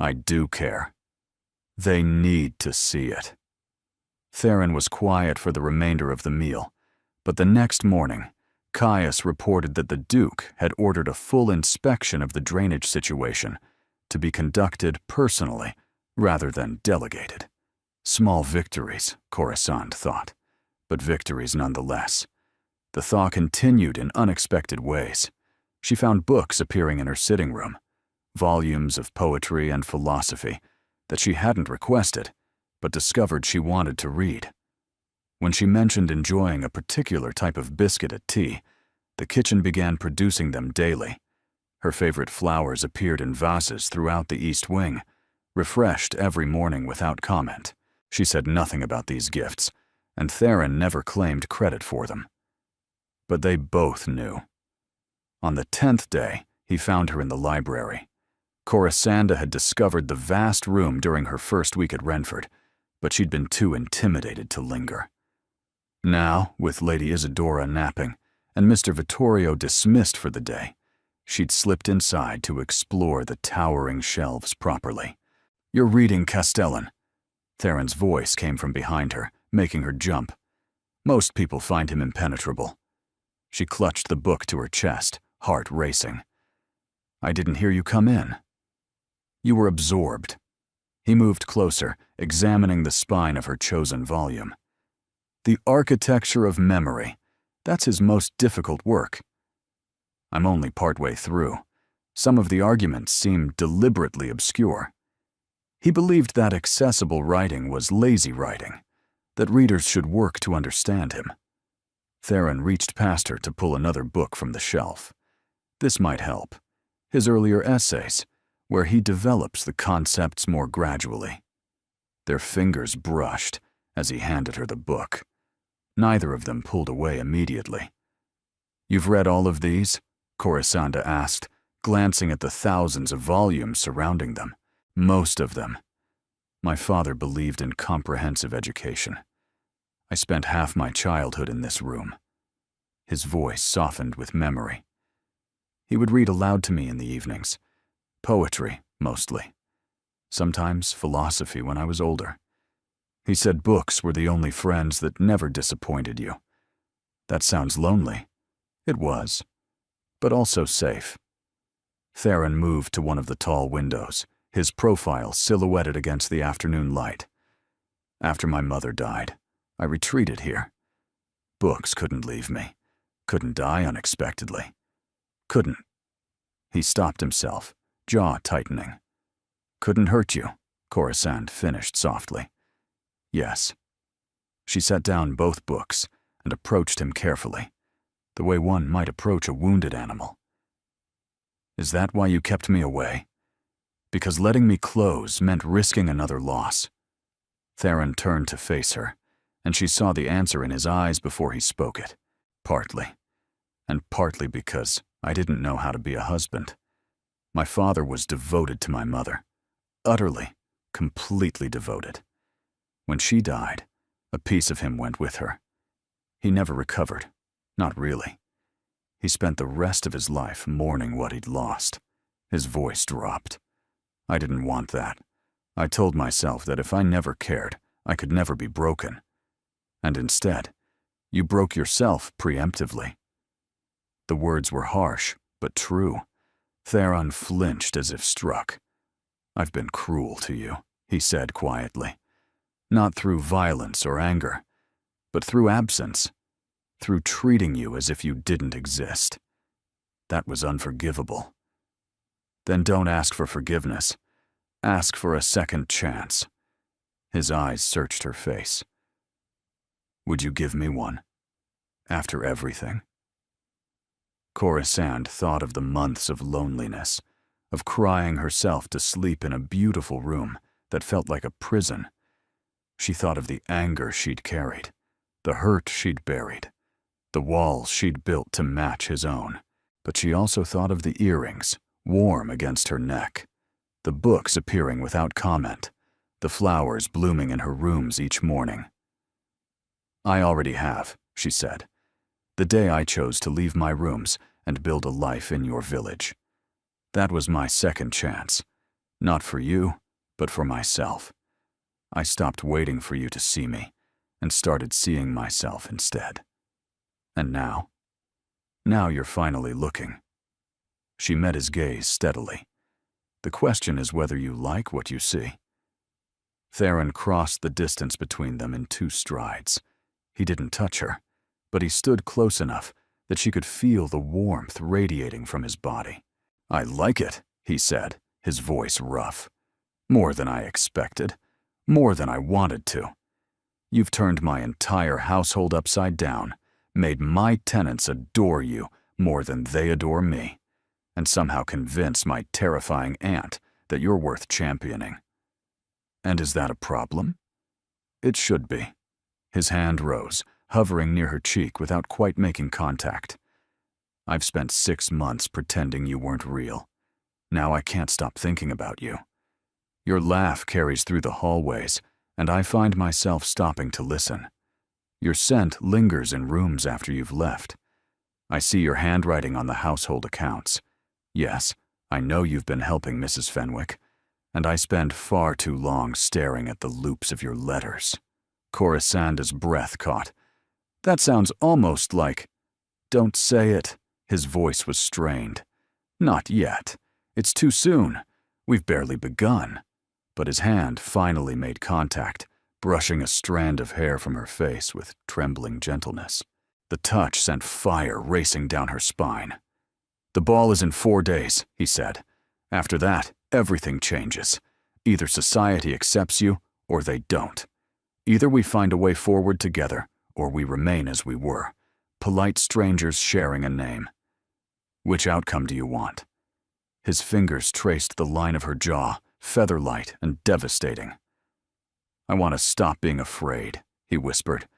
I do care. They need to see it. Theron was quiet for the remainder of the meal, but the next morning, Caius reported that the Duke had ordered a full inspection of the drainage situation to be conducted personally rather than delegated. Small victories, Coruscant thought, but victories nonetheless. The thaw continued in unexpected ways. She found books appearing in her sitting room, volumes of poetry and philosophy that she hadn't requested, but discovered she wanted to read. When she mentioned enjoying a particular type of biscuit at tea, the kitchen began producing them daily. Her favorite flowers appeared in vases throughout the East Wing, refreshed every morning without comment. She said nothing about these gifts, and Theron never claimed credit for them. But they both knew. On the 10th day, he found her in the library. Corisanda had discovered the vast room during her first week at Renford, but she'd been too intimidated to linger. Now, with Lady Isadora napping, and Mr. Vittorio dismissed for the day, she'd slipped inside to explore the towering shelves properly. "You're reading Castellan." Theron's voice came from behind her, making her jump. Most people find him impenetrable. She clutched the book to her chest, heart racing. "I didn't hear you come in." "You were absorbed." He moved closer, examining the spine of her chosen volume. "The Architecture of Memory. That's his most difficult work." "I'm only partway through. Some of the arguments seem deliberately obscure." He believed that accessible writing was lazy writing, that readers should work to understand him. Theron reached past her to pull another book from the shelf. This might help. His earlier essays, where he develops the concepts more gradually. Their fingers brushed as he handed her the book. Neither of them pulled away immediately. "You've read all of these?" Corisanda asked, glancing at the thousands of volumes surrounding them. "Most of them. My father believed in comprehensive education. I spent half my childhood in this room." His voice softened with memory. He would read aloud to me in the evenings. Poetry, mostly. Sometimes philosophy when I was older. He said books were the only friends that never disappointed you. That sounds lonely. It was, but also safe. Theron moved to one of the tall windows, his profile silhouetted against the afternoon light. "After my mother died, I retreated here. Books couldn't leave me, couldn't die unexpectedly. Couldn't." He stopped himself, jaw tightening. "Couldn't hurt you," Corisande finished softly. "Yes." She set down both books and approached him carefully, the way one might approach a wounded animal. "Is that why you kept me away? Because letting me close meant risking another loss." Theron turned to face her, and she saw the answer in his eyes before he spoke it. "Partly. And partly because I didn't know how to be a husband. My father was devoted to my mother. Utterly, completely devoted. When she died, a piece of him went with her. He never recovered. Not really. He spent the rest of his life mourning what he'd lost." His voice dropped. "I didn't want that. I told myself that if I never cared, I could never be broken. And instead, you broke yourself preemptively." The words were harsh, but true. Theron flinched as if struck. "I've been cruel to you," he said quietly. "Not through violence or anger, but through absence, through treating you as if you didn't exist. That was unforgivable." "Then don't ask for forgiveness. Ask for a second chance." His eyes searched her face. "Would you give me one? After everything?" Corisande thought of the months of loneliness, of crying herself to sleep in a beautiful room that felt like a prison. She thought of the anger she'd carried, the hurt she'd buried, the walls she'd built to match his own. But she also thought of the earrings, warm against her neck, the books appearing without comment, the flowers blooming in her rooms each morning. "I already have," she said. "The day I chose to leave my rooms and build a life in your village. That was my second chance, not for you, but for myself. I stopped waiting for you to see me and started seeing myself instead. And now you're finally looking." She met his gaze steadily. "The question is whether you like what you see." Theron crossed the distance between them in 2 strides. He didn't touch her, but he stood close enough that she could feel the warmth radiating from his body. "I like it," he said, his voice rough. "More than I expected. More than I wanted to. You've turned my entire household upside down, made my tenants adore you more than they adore me, and somehow convince my terrifying aunt that you're worth championing. And is that a problem? It should be. His hand rose, hovering near her cheek without quite making contact. I've spent 6 months pretending you weren't real. Now I can't stop thinking about you. Your laugh carries through the hallways, and I find myself stopping to listen. Your scent lingers in rooms after you've left. I see your handwriting on the household accounts. Yes, I know you've been helping Mrs. Fenwick, and I spend far too long staring at the loops of your letters. Corasanda's breath caught. That sounds almost like... Don't say it. His voice was strained. Not yet. It's too soon. We've barely begun. But his hand finally made contact, brushing a strand of hair from her face with trembling gentleness. The touch sent fire racing down her spine. The ball is in 4 days, he said. After that, everything changes. Either society accepts you, or they don't. Either we find a way forward together, or we remain as we were, polite strangers sharing a name. Which outcome do you want? His fingers traced the line of her jaw, feather-light and devastating. I want to stop being afraid, he whispered.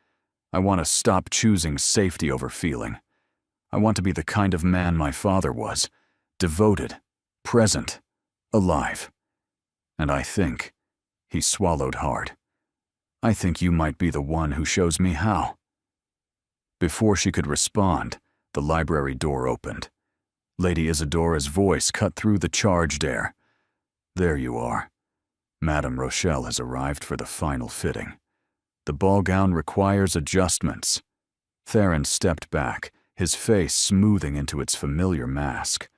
I want to stop choosing safety over feeling. I want to be the kind of man my father was, devoted, present, alive. And I think, he swallowed hard, I think you might be the one who shows me how. Before she could respond, the library door opened. Lady Isadora's voice cut through the charged air. There you are. Madame Rochelle has arrived for the final fitting. The ball gown requires adjustments. Theron stepped back, his face smoothing into its familiar mask.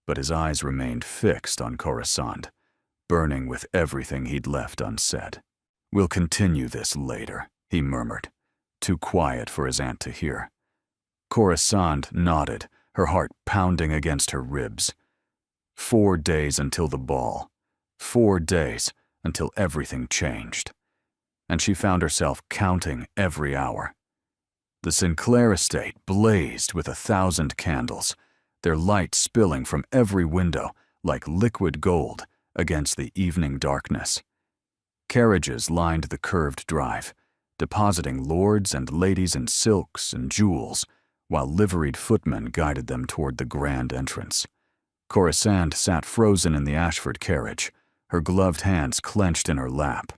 But his eyes remained fixed on Corisande, burning with everything he'd left unsaid. We'll continue this later, he murmured, too quiet for his aunt to hear. Corisande nodded, her heart pounding against her ribs. 4 days until the ball. 4 days until everything changed. And she found herself counting every hour. The Sinclair estate blazed with 1,000 candles, their light spilling from every window like liquid gold against the evening darkness. Carriages lined the curved drive, depositing lords and ladies in silks and jewels, while liveried footmen guided them toward the grand entrance. Corisande sat frozen in the Ashford carriage, her gloved hands clenched in her lap.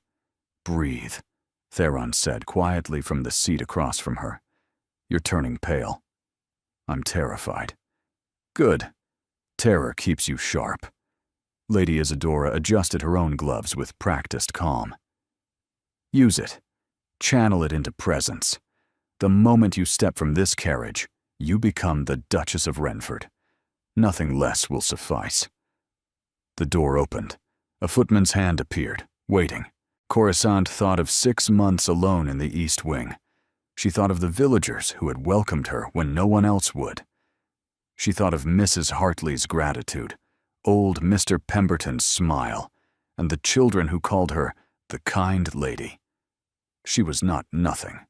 Breathe, Theron said quietly from the seat across from her. You're turning pale. I'm terrified. Good. Terror keeps you sharp. Lady Isadora adjusted her own gloves with practiced calm. Use it. Channel it into presence. The moment you step from this carriage, you become the Duchess of Renford. Nothing less will suffice. The door opened. A footman's hand appeared, waiting. Corisande thought of 6 months alone in the East Wing. She thought of the villagers who had welcomed her when no one else would. She thought of Mrs. Hartley's gratitude, old Mr. Pemberton's smile, and the children who called her the kind lady. She was not nothing.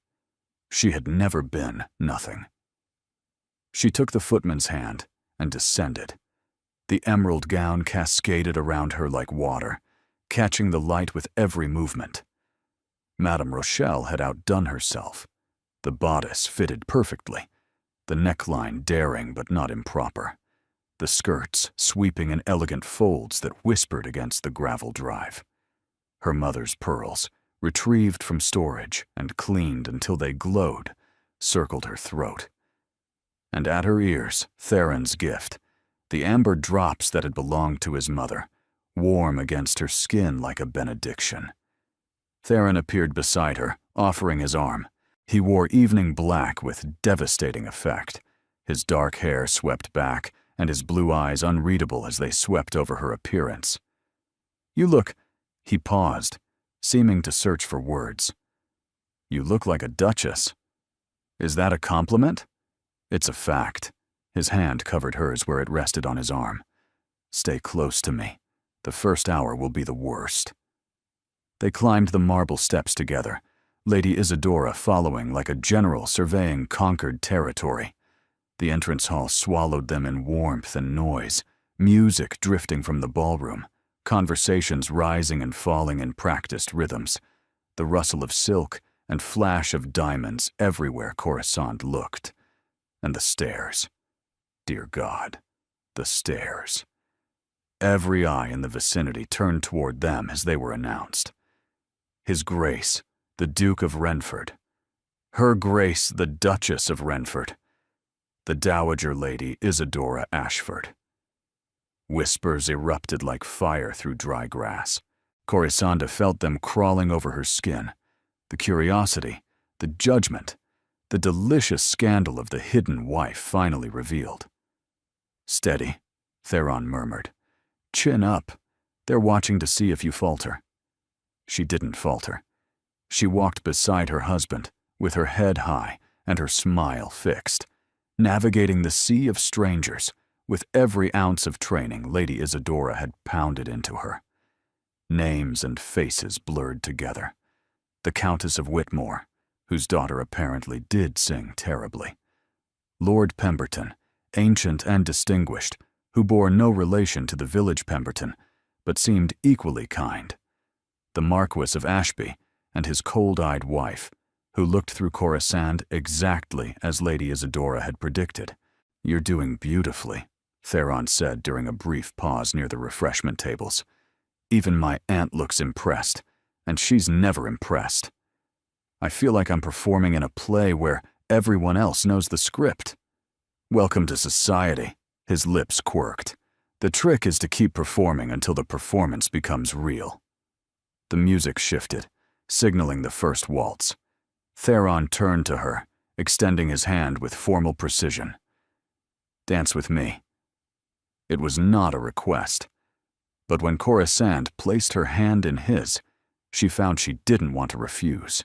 She had never been nothing. She took the footman's hand and descended. The emerald gown cascaded around her like water, catching the light with every movement. Madame Rochelle had outdone herself. The bodice fitted perfectly, the neckline daring but not improper, the skirts sweeping in elegant folds that whispered against the gravel drive. Her mother's pearls, retrieved from storage and cleaned until they glowed, circled her throat. And at her ears, Theron's gift, the amber drops that had belonged to his mother, warm against her skin like a benediction. Theron appeared beside her, offering his arm. He wore evening black with devastating effect, his dark hair swept back and his blue eyes unreadable as they swept over her appearance. You look... He paused, seeming to search for words. You look like a duchess. Is that a compliment? It's a fact. His hand covered hers where it rested on his arm. Stay close to me. The first hour will be the worst. They climbed the marble steps together, Lady Isadora following like a general surveying conquered territory. The entrance hall swallowed them in warmth and noise, music drifting from the ballroom, conversations rising and falling in practiced rhythms, the rustle of silk and flash of diamonds everywhere Coruscant looked. And the stairs. Dear God, the stairs. Every eye in the vicinity turned toward them as they were announced. His Grace, the Duke of Renford. Her Grace, the Duchess of Renford. The Dowager Lady Isadora Ashford. Whispers erupted like fire through dry grass. Corisanda felt them crawling over her skin. The curiosity, the judgment, the delicious scandal of the hidden wife finally revealed. Steady, Theron murmured. Chin up. They're watching to see if you falter. She didn't falter. She walked beside her husband, with her head high and her smile fixed, navigating the sea of strangers with every ounce of training Lady Isadora had pounded into her. Names and faces blurred together. The Countess of Whitmore, whose daughter apparently did sing terribly. Lord Pemberton, ancient and distinguished, who bore no relation to the village Pemberton, but seemed equally kind. The Marquis of Ashby and his cold-eyed wife, who looked through Coruscant exactly as Lady Isadora had predicted. You're doing beautifully, Theron said during a brief pause near the refreshment tables. Even my aunt looks impressed, and she's never impressed. I feel like I'm performing in a play where everyone else knows the script. Welcome to society, his lips quirked. The trick is to keep performing until the performance becomes real. The music shifted, signaling the first waltz. Theron turned to her, extending his hand with formal precision. Dance with me. It was not a request, but when Coruscant placed her hand in his, she found she didn't want to refuse.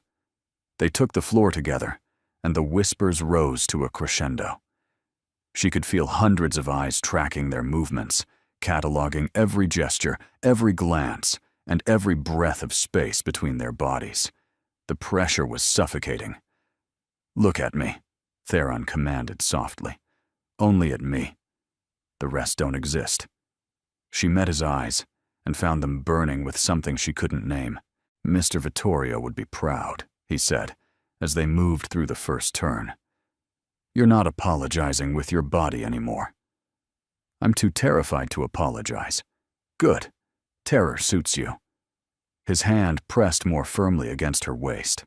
They took the floor together, and the whispers rose to a crescendo. She could feel hundreds of eyes tracking their movements, cataloging every gesture, every glance, and every breath of space between their bodies. The pressure was suffocating. Look at me, Theron commanded softly. Only at me. The rest don't exist. She met his eyes and found them burning with something she couldn't name. Mr. Vittorio would be proud, he said, as they moved through the first turn. You're not apologizing with your body anymore. I'm too terrified to apologize. Good. Terror suits you. His hand pressed more firmly against her waist.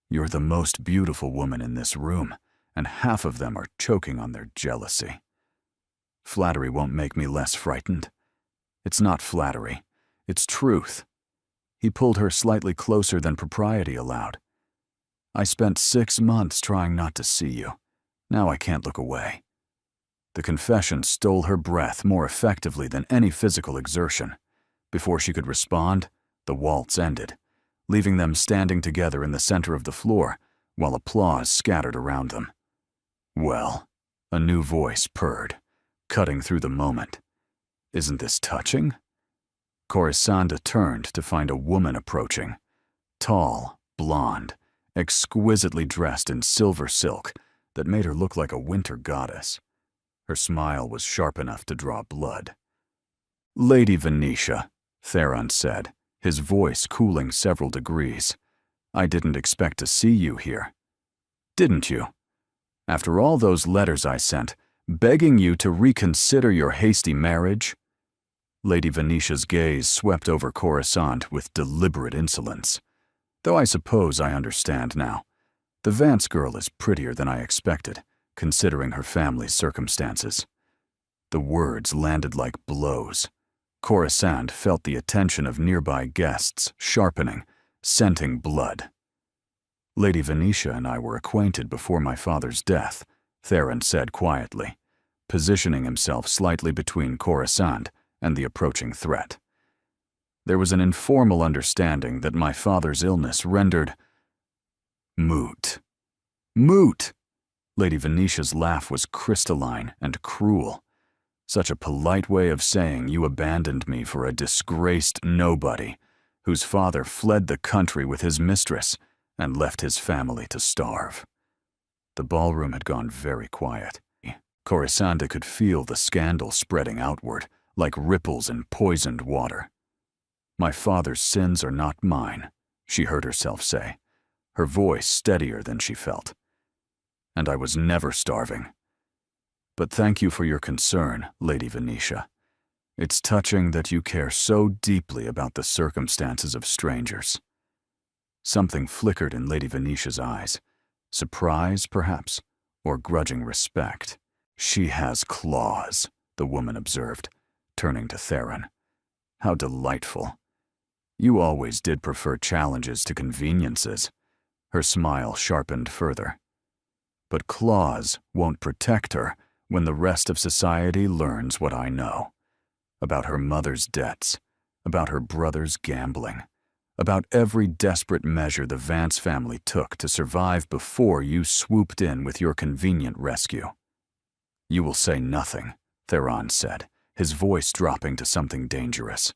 You're the most beautiful woman in this room, and half of them are choking on their jealousy. Flattery won't make me less frightened. It's not flattery. It's truth. He pulled her slightly closer than propriety allowed. I spent 6 months trying not to see you. Now I can't look away. The confession stole her breath more effectively than any physical exertion. Before she could respond, the waltz ended, leaving them standing together in the center of the floor, while applause scattered around them. Well, a new voice purred, cutting through the moment. Isn't this touching? Corisanda turned to find a woman approaching. Tall, blonde, exquisitely dressed in silver silk that made her look like a winter goddess. Her smile was sharp enough to draw blood. Lady Venetia, Theron said, his voice cooling several degrees. I didn't expect to see you here. Didn't you? After all those letters I sent, begging you to reconsider your hasty marriage? Lady Venetia's gaze swept over Coruscant with deliberate insolence. Though I suppose I understand now. The Vance girl is prettier than I expected, considering her family's circumstances. The words landed like blows. Coruscant felt the attention of nearby guests sharpening, scenting blood. Lady Venetia and I were acquainted before my father's death, Theron said quietly, positioning himself slightly between Coruscant and the approaching threat. There was an informal understanding that my father's illness rendered moot. Moot! Lady Venetia's laugh was crystalline and cruel. Such a polite way of saying you abandoned me for a disgraced nobody, whose father fled the country with his mistress and left his family to starve. The ballroom had gone very quiet. Corisande could feel the scandal spreading outward, like ripples in poisoned water. "My father's sins are not mine," she heard herself say, her voice steadier than she felt. "And I was never starving. But thank you for your concern, Lady Venetia. It's touching that you care so deeply about the circumstances of strangers." Something flickered in Lady Venetia's eyes. Surprise, perhaps, or grudging respect. "She has claws," the woman observed, turning to Theron. "How delightful. You always did prefer challenges to conveniences." Her smile sharpened further. "But claws won't protect her when the rest of society learns what I know. About her mother's debts, about her brother's gambling, about every desperate measure the Vance family took to survive before you swooped in with your convenient rescue." "You will say nothing," Theron said, his voice dropping to something dangerous.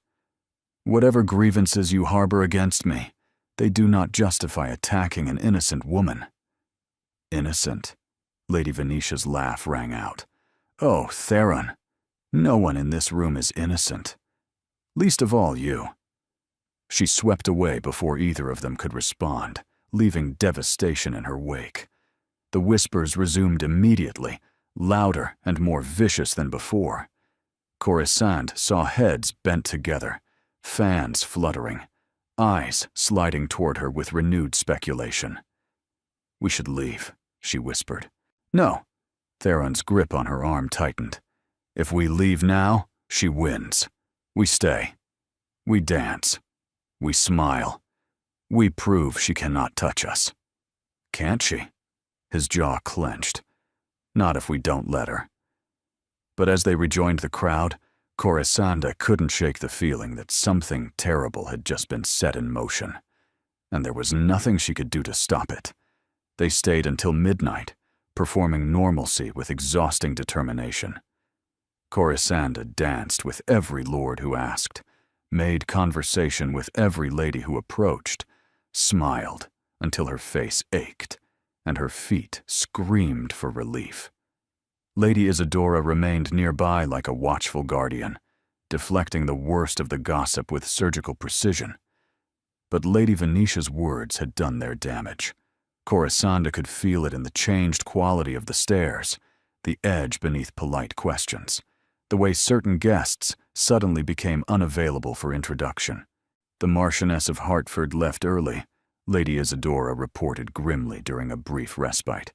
"Whatever grievances you harbor against me, they do not justify attacking an innocent woman." "Innocent?" Lady Venetia's laugh rang out. "Oh, Theron, no one in this room is innocent. Least of all you." She swept away before either of them could respond, leaving devastation in her wake. The whispers resumed immediately, louder and more vicious than before. Corisande saw heads bent together, fans fluttering, eyes sliding toward her with renewed speculation. "We should leave," she whispered. "No." Theron's grip on her arm tightened. "If we leave now, she wins. We stay. We dance. We smile. We prove she cannot touch us." "Can't she?" His jaw clenched. "Not if we don't let her." But as they rejoined the crowd, Corisande couldn't shake the feeling that something terrible had just been set in motion, and there was nothing she could do to stop it. They stayed until midnight, performing normalcy with exhausting determination. Corisande danced with every lord who asked, made conversation with every lady who approached, smiled until her face ached, and her feet screamed for relief. Lady Isadora remained nearby like a watchful guardian, deflecting the worst of the gossip with surgical precision. But Lady Venetia's words had done their damage. Corisande could feel it in the changed quality of the stares, the edge beneath polite questions, the way certain guests suddenly became unavailable for introduction. "The Marchioness of Hertford left early," Lady Isadora reported grimly during a brief respite.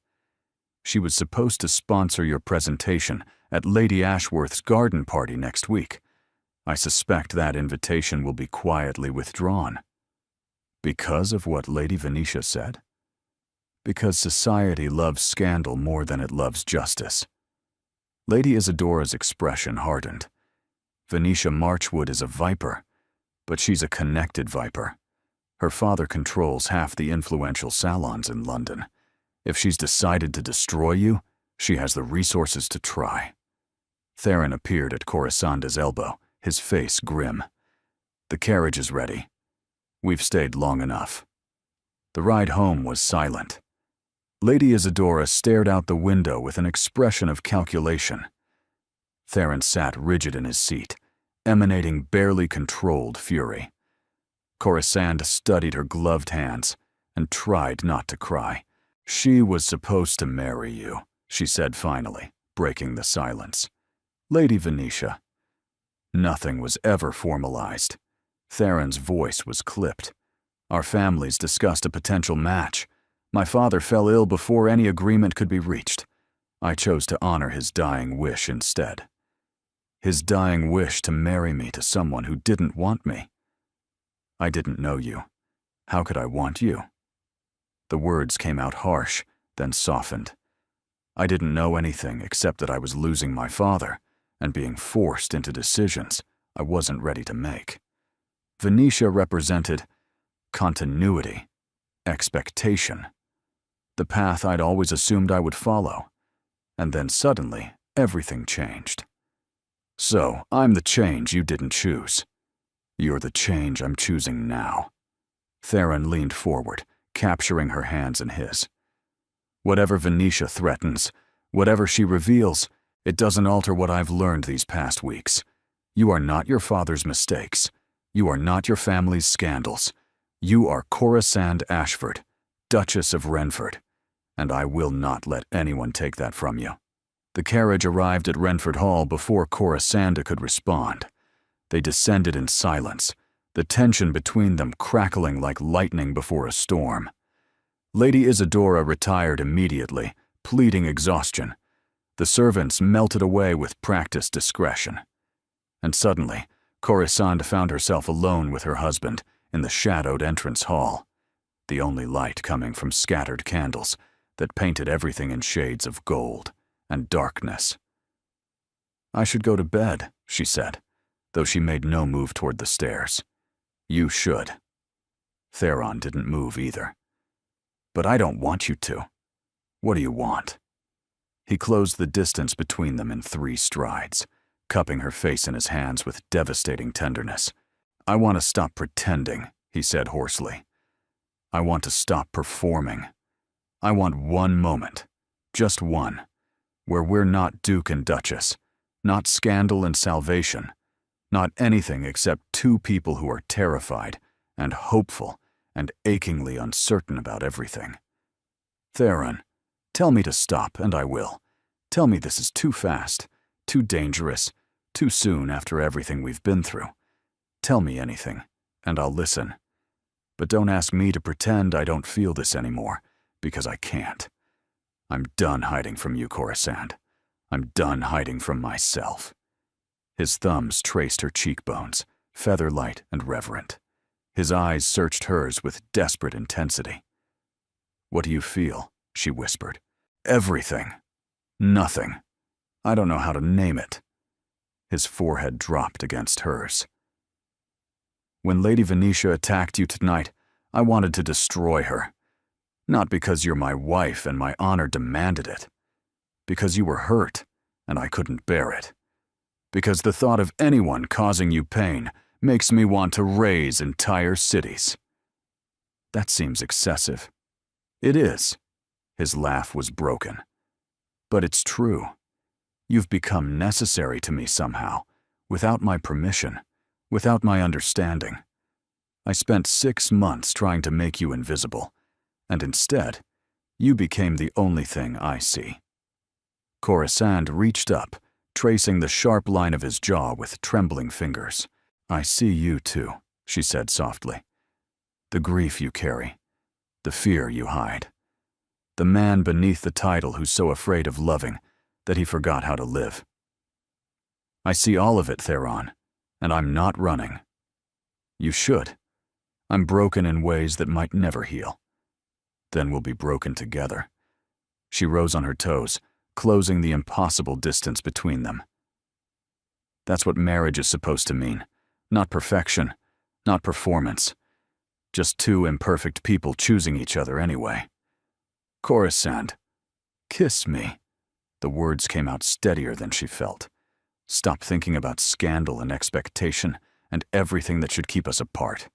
"She was supposed to sponsor your presentation at Lady Ashworth's garden party next week. I suspect that invitation will be quietly withdrawn." "Because of what Lady Venetia said?" "Because society loves scandal more than it loves justice." Lady Isadora's expression hardened. "Venetia Marchwood is a viper, but she's a connected viper. Her father controls half the influential salons in London. If she's decided to destroy you, she has the resources to try." Theron appeared at Corisande's elbow, his face grim. "The carriage is ready. We've stayed long enough." The ride home was silent. Lady Isadora stared out the window with an expression of calculation. Theron sat rigid in his seat, emanating barely controlled fury. Corisande studied her gloved hands and tried not to cry. "She was supposed to marry you," she said finally, breaking the silence. "Lady Venetia." "Nothing was ever formalized." Theron's voice was clipped. "Our families discussed a potential match. My father fell ill before any agreement could be reached. I chose to honor his dying wish instead." "His dying wish to marry me to someone who didn't want me." "I didn't know you. How could I want you?" The words came out harsh, then softened. "I didn't know anything except that I was losing my father and being forced into decisions I wasn't ready to make." Venetia represented continuity, expectation, the path I'd always assumed I would follow. And then suddenly, everything changed. "So, I'm the change you didn't choose. You're the change I'm choosing now." Theron leaned forward, capturing her hands in his. Whatever Venetia threatens, whatever she reveals, it doesn't alter what I've learned these past weeks. You are not your father's mistakes. You are not your family's scandals. You are Corisande Ashford, Duchess of Renford, and I will not let anyone take that from you. The carriage arrived at Renford Hall before Corisande could respond. They descended in silence, the tension between them crackling like lightning before a storm. Lady Isadora retired immediately, pleading exhaustion. The servants melted away with practiced discretion. And suddenly, Corisande found herself alone with her husband in the shadowed entrance hall, the only light coming from scattered candles that painted everything in shades of gold and darkness. "I should go to bed," she said, though she made no move toward the stairs. "You should." Theron didn't move either. "But I don't want you to. What do you want?" He closed the distance between them in 3 strides, cupping her face in his hands with devastating tenderness. "I want to stop pretending," he said hoarsely. "I want to stop performing. I want one moment, just one, where we're not Duke and Duchess, not scandal and salvation, not anything except 2 people who are terrified and hopeful and achingly uncertain about everything. Theron, tell me to stop, and I will. Tell me this is too fast, too dangerous, too soon after everything we've been through. Tell me anything, and I'll listen. But don't ask me to pretend I don't feel this anymore, because I can't. I'm done hiding from you, Corisande. I'm done hiding from myself." His thumbs traced her cheekbones, feather-light and reverent. His eyes searched hers with desperate intensity. "What do you feel?" she whispered. "Everything. Nothing. I don't know how to name it." His forehead dropped against hers. "When Lady Venetia attacked you tonight, I wanted to destroy her. Not because you're my wife and my honor demanded it. Because you were hurt, and I couldn't bear it. Because the thought of anyone causing you pain makes me want to raze entire cities." "That seems excessive." "It is." His laugh was broken. "But it's true. You've become necessary to me somehow, without my permission, without my understanding. I spent 6 months trying to make you invisible, and instead, you became the only thing I see." Corisande reached up, tracing the sharp line of his jaw with trembling fingers. "I see you too," she said softly. "The grief you carry, the fear you hide. The man beneath the title who's so afraid of loving that he forgot how to live. I see all of it, Theron, and I'm not running. You should. I'm broken in ways that might never heal. Then we'll be broken together." She rose on her toes, closing the impossible distance between them. "That's what marriage is supposed to mean. Not perfection, not performance. Just 2 imperfect people choosing each other anyway. Corisande, kiss me." The words came out steadier than she felt. "Stop thinking about scandal and expectation and everything that should keep us apart.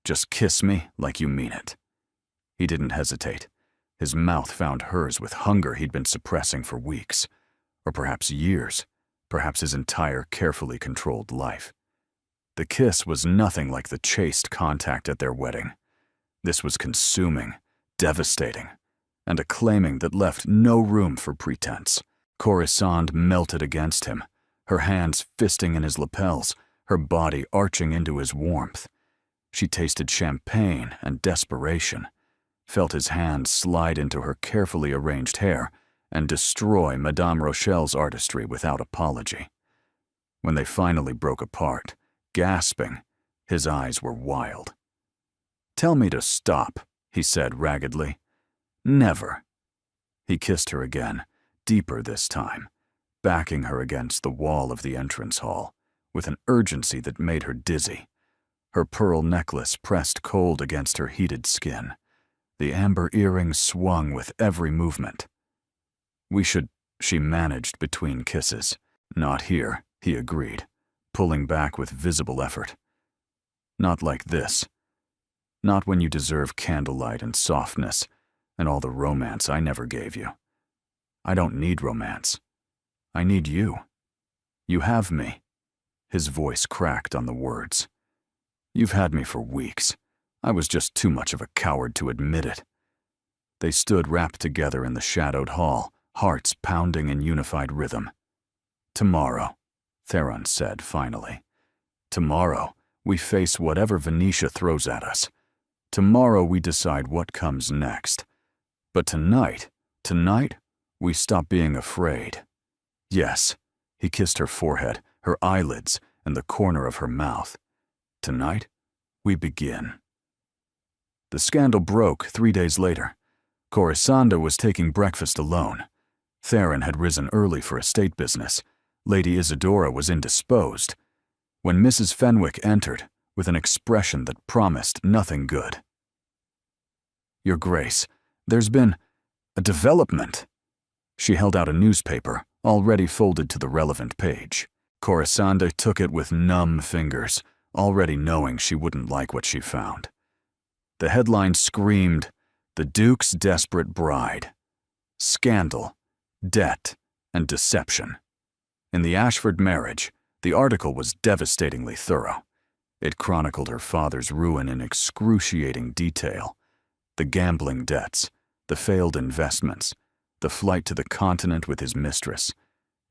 Just kiss me like you mean it." He didn't hesitate. His mouth found hers with hunger he'd been suppressing for weeks, or perhaps years, perhaps his entire carefully controlled life. The kiss was nothing like the chaste contact at their wedding. This was consuming, devastating, and a claiming that left no room for pretense. Corisande melted against him, her hands fisting in his lapels, her body arching into his warmth. She tasted champagne and desperation, felt his hands slide into her carefully arranged hair and destroy Madame Rochelle's artistry without apology. When they finally broke apart, gasping, his eyes were wild. "Tell me to stop," he said raggedly. "Never." He kissed her again, deeper this time, backing her against the wall of the entrance hall, with an urgency that made her dizzy. Her pearl necklace pressed cold against her heated skin. The amber earrings swung with every movement. "We should," she managed between kisses. "Not here," he agreed, pulling back with visible effort. "Not like this. Not when you deserve candlelight and softness and all the romance I never gave you. I don't need romance. I need you. You have me." His voice cracked on the words. "You've had me for weeks. I was just too much of a coward to admit it." They stood wrapped together in the shadowed hall, hearts pounding in unified rhythm. "Tomorrow," Theron said finally. "Tomorrow, we face whatever Venetia throws at us. Tomorrow we decide what comes next. But tonight, we stop being afraid." "Yes," he kissed her forehead, her eyelids, and the corner of her mouth. "Tonight, we begin." The scandal broke 3 days later. Corisanda was taking breakfast alone. Theron had risen early for estate business. Lady Isadora was indisposed. When Mrs. Fenwick entered, with an expression that promised nothing good. "Your Grace, there's been a development." She held out a newspaper, already folded to the relevant page. Corisanda took it with numb fingers, already knowing she wouldn't like what she found. The headline screamed, "The Duke's Desperate Bride. Scandal, debt, and deception." In the Ashford marriage, the article was devastatingly thorough. It chronicled her father's ruin in excruciating detail. The gambling debts, the failed investments, the flight to the continent with his mistress.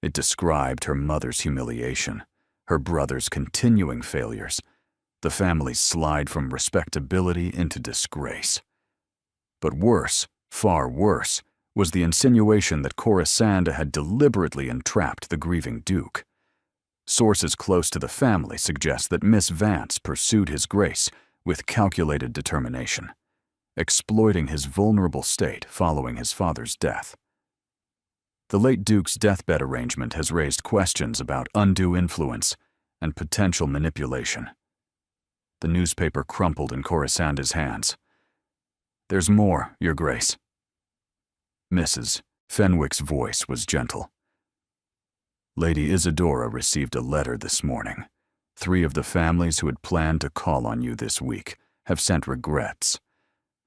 It described her mother's humiliation, her brother's continuing failures, the family's slide from respectability into disgrace. But worse, far worse, was the insinuation that Corisanda had deliberately entrapped the grieving Duke. Sources close to the family suggest that Miss Vance pursued his Grace with calculated determination, exploiting his vulnerable state following his father's death. The late Duke's deathbed arrangement has raised questions about undue influence and potential manipulation. The newspaper crumpled in Corisanda's hands. "There's more, Your Grace." Mrs. Fenwick's voice was gentle. "Lady Isadora received a letter this morning. 3 of the families who had planned to call on you this week have sent regrets.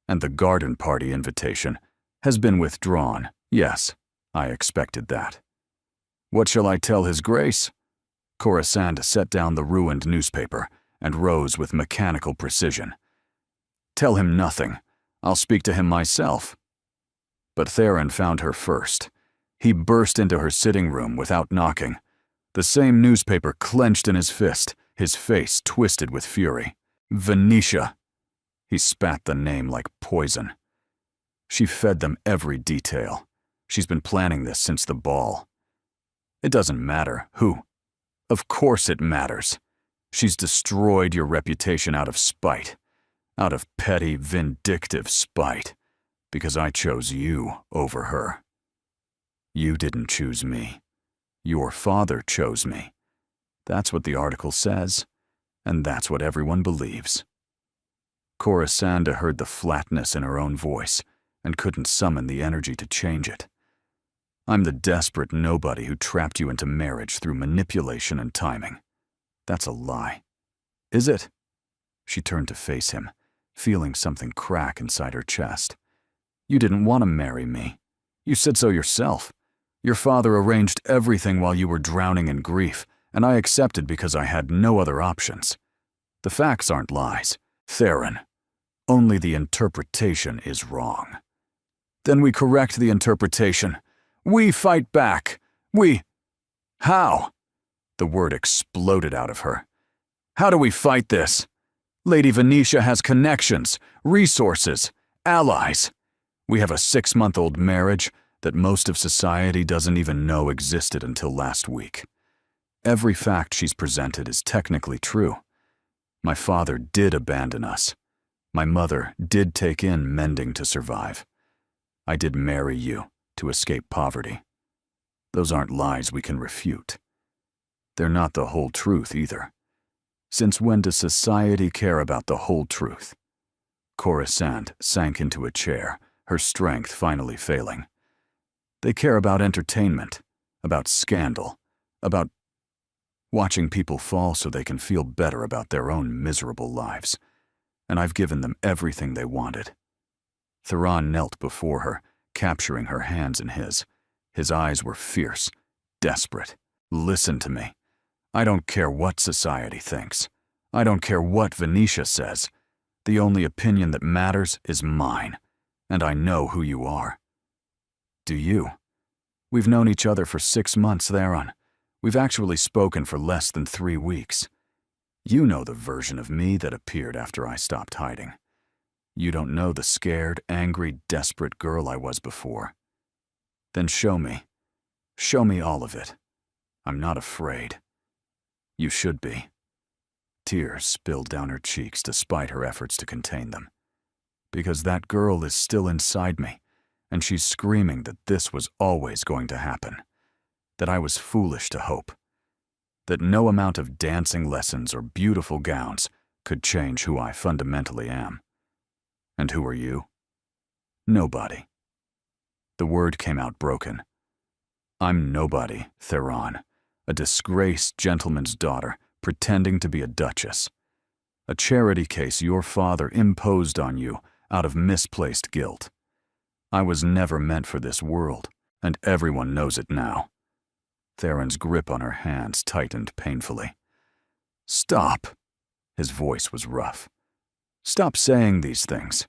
And the garden party invitation has been withdrawn. Yes, I expected that." "What shall I tell His Grace?" Corisanda set down the ruined newspaper and rose with mechanical precision. "Tell him nothing. I'll speak to him myself." But Theron found her first. He burst into her sitting room without knocking. The same newspaper clenched in his fist, his face twisted with fury. "Venetia." He spat the name like poison. "She fed them every detail. She's been planning this since the ball. It doesn't matter who. Of course it matters. She's destroyed your reputation out of spite, out of petty, vindictive spite, because I chose you over her. You didn't choose me. Your father chose me. That's what the article says, and that's what everyone believes." Corisanda heard the flatness in her own voice and couldn't summon the energy to change it. "I'm the desperate nobody who trapped you into marriage through manipulation and timing. That's a lie." "Is it?" She turned to face him, feeling something crack inside her chest. "You didn't want to marry me. You said so yourself. Your father arranged everything while you were drowning in grief, and I accepted because I had no other options. The facts aren't lies, Theron. Only the interpretation is wrong." "Then we correct the interpretation. We fight back. How?" The word exploded out of her. "How do we fight this? Lady Venetia has connections, resources, allies. We have a 6-month-old marriage that most of society doesn't even know existed until last week. Every fact she's presented is technically true. My father did abandon us. My mother did take in mending to survive. I did marry you to escape poverty. Those aren't lies we can refute. They're not the whole truth either. Since when does society care about the whole truth?" Corisande sank into a chair, her strength finally failing. "They care about entertainment, about scandal, about watching people fall so they can feel better about their own miserable lives. and I've given them everything they wanted." Theron knelt before her, capturing her hands in his. His eyes were fierce, desperate. "Listen to me. I don't care what society thinks. I don't care what Venetia says. The only opinion that matters is mine, and I know who you are." "Do you?" "We've known each other for 6 months, Theron. We've actually spoken for less than 3 weeks. You know the version of me that appeared after I stopped hiding. You don't know the scared, angry, desperate girl I was before. Then show me. Show me all of it. I'm not afraid. You should be." Tears spilled down her cheeks despite her efforts to contain them. "Because that girl is still inside me, and she's screaming that this was always going to happen, that I was foolish to hope, that no amount of dancing lessons or beautiful gowns could change who I fundamentally am. And who are you? Nobody." The word came out broken. "I'm nobody, Theron, a disgraced gentleman's daughter pretending to be a duchess. A charity case your father imposed on you out of misplaced guilt. I was never meant for this world, and everyone knows it now." Theron's grip on her hands tightened painfully. "Stop." His voice was rough. "Stop saying these things.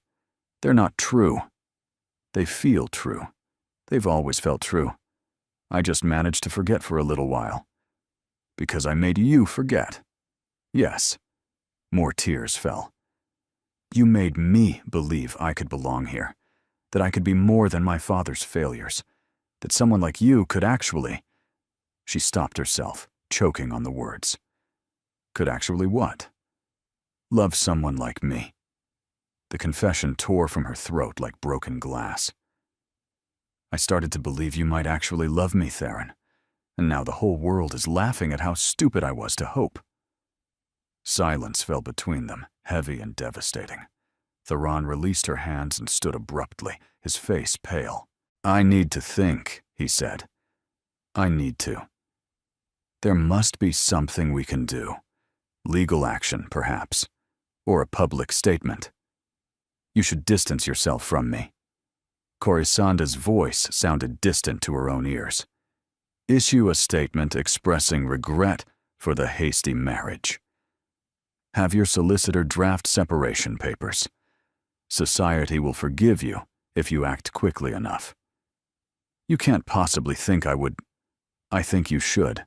They're not true. They feel true. They've always felt true. I just managed to forget for a little while. Because I made you forget. Yes." More tears fell. "You made me believe I could belong here, that I could be more than my father's failures, that someone like you could actually—" She stopped herself, choking on the words. "Could actually what?" "Love someone like me." The confession tore from her throat like broken glass. "I started to believe you might actually love me, Theron, and now the whole world is laughing at how stupid I was to hope." Silence fell between them, heavy and devastating. Theron released her hands and stood abruptly, his face pale. "I need to think," he said. "I need to. There must be something we can do. Legal action, perhaps, or a public statement. You should distance yourself from me." Corisanda's voice sounded distant to her own ears. "Issue a statement expressing regret for the hasty marriage. Have your solicitor draft separation papers. Society will forgive you if you act quickly enough. You can't possibly think I would. I think you should."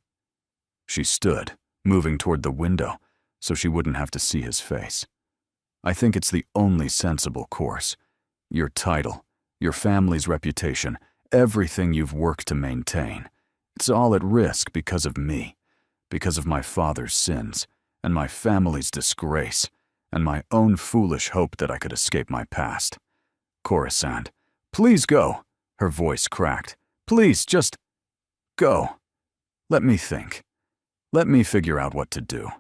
She stood, moving toward the window so she wouldn't have to see his face. "I think it's the only sensible course. Your title, your family's reputation, everything you've worked to maintain. It's all at risk because of me, because of my father's sins, and my family's disgrace, and my own foolish hope that I could escape my past. Corisande, please go." Her voice cracked. "Please, just go. Let me think. Let me figure out what to do."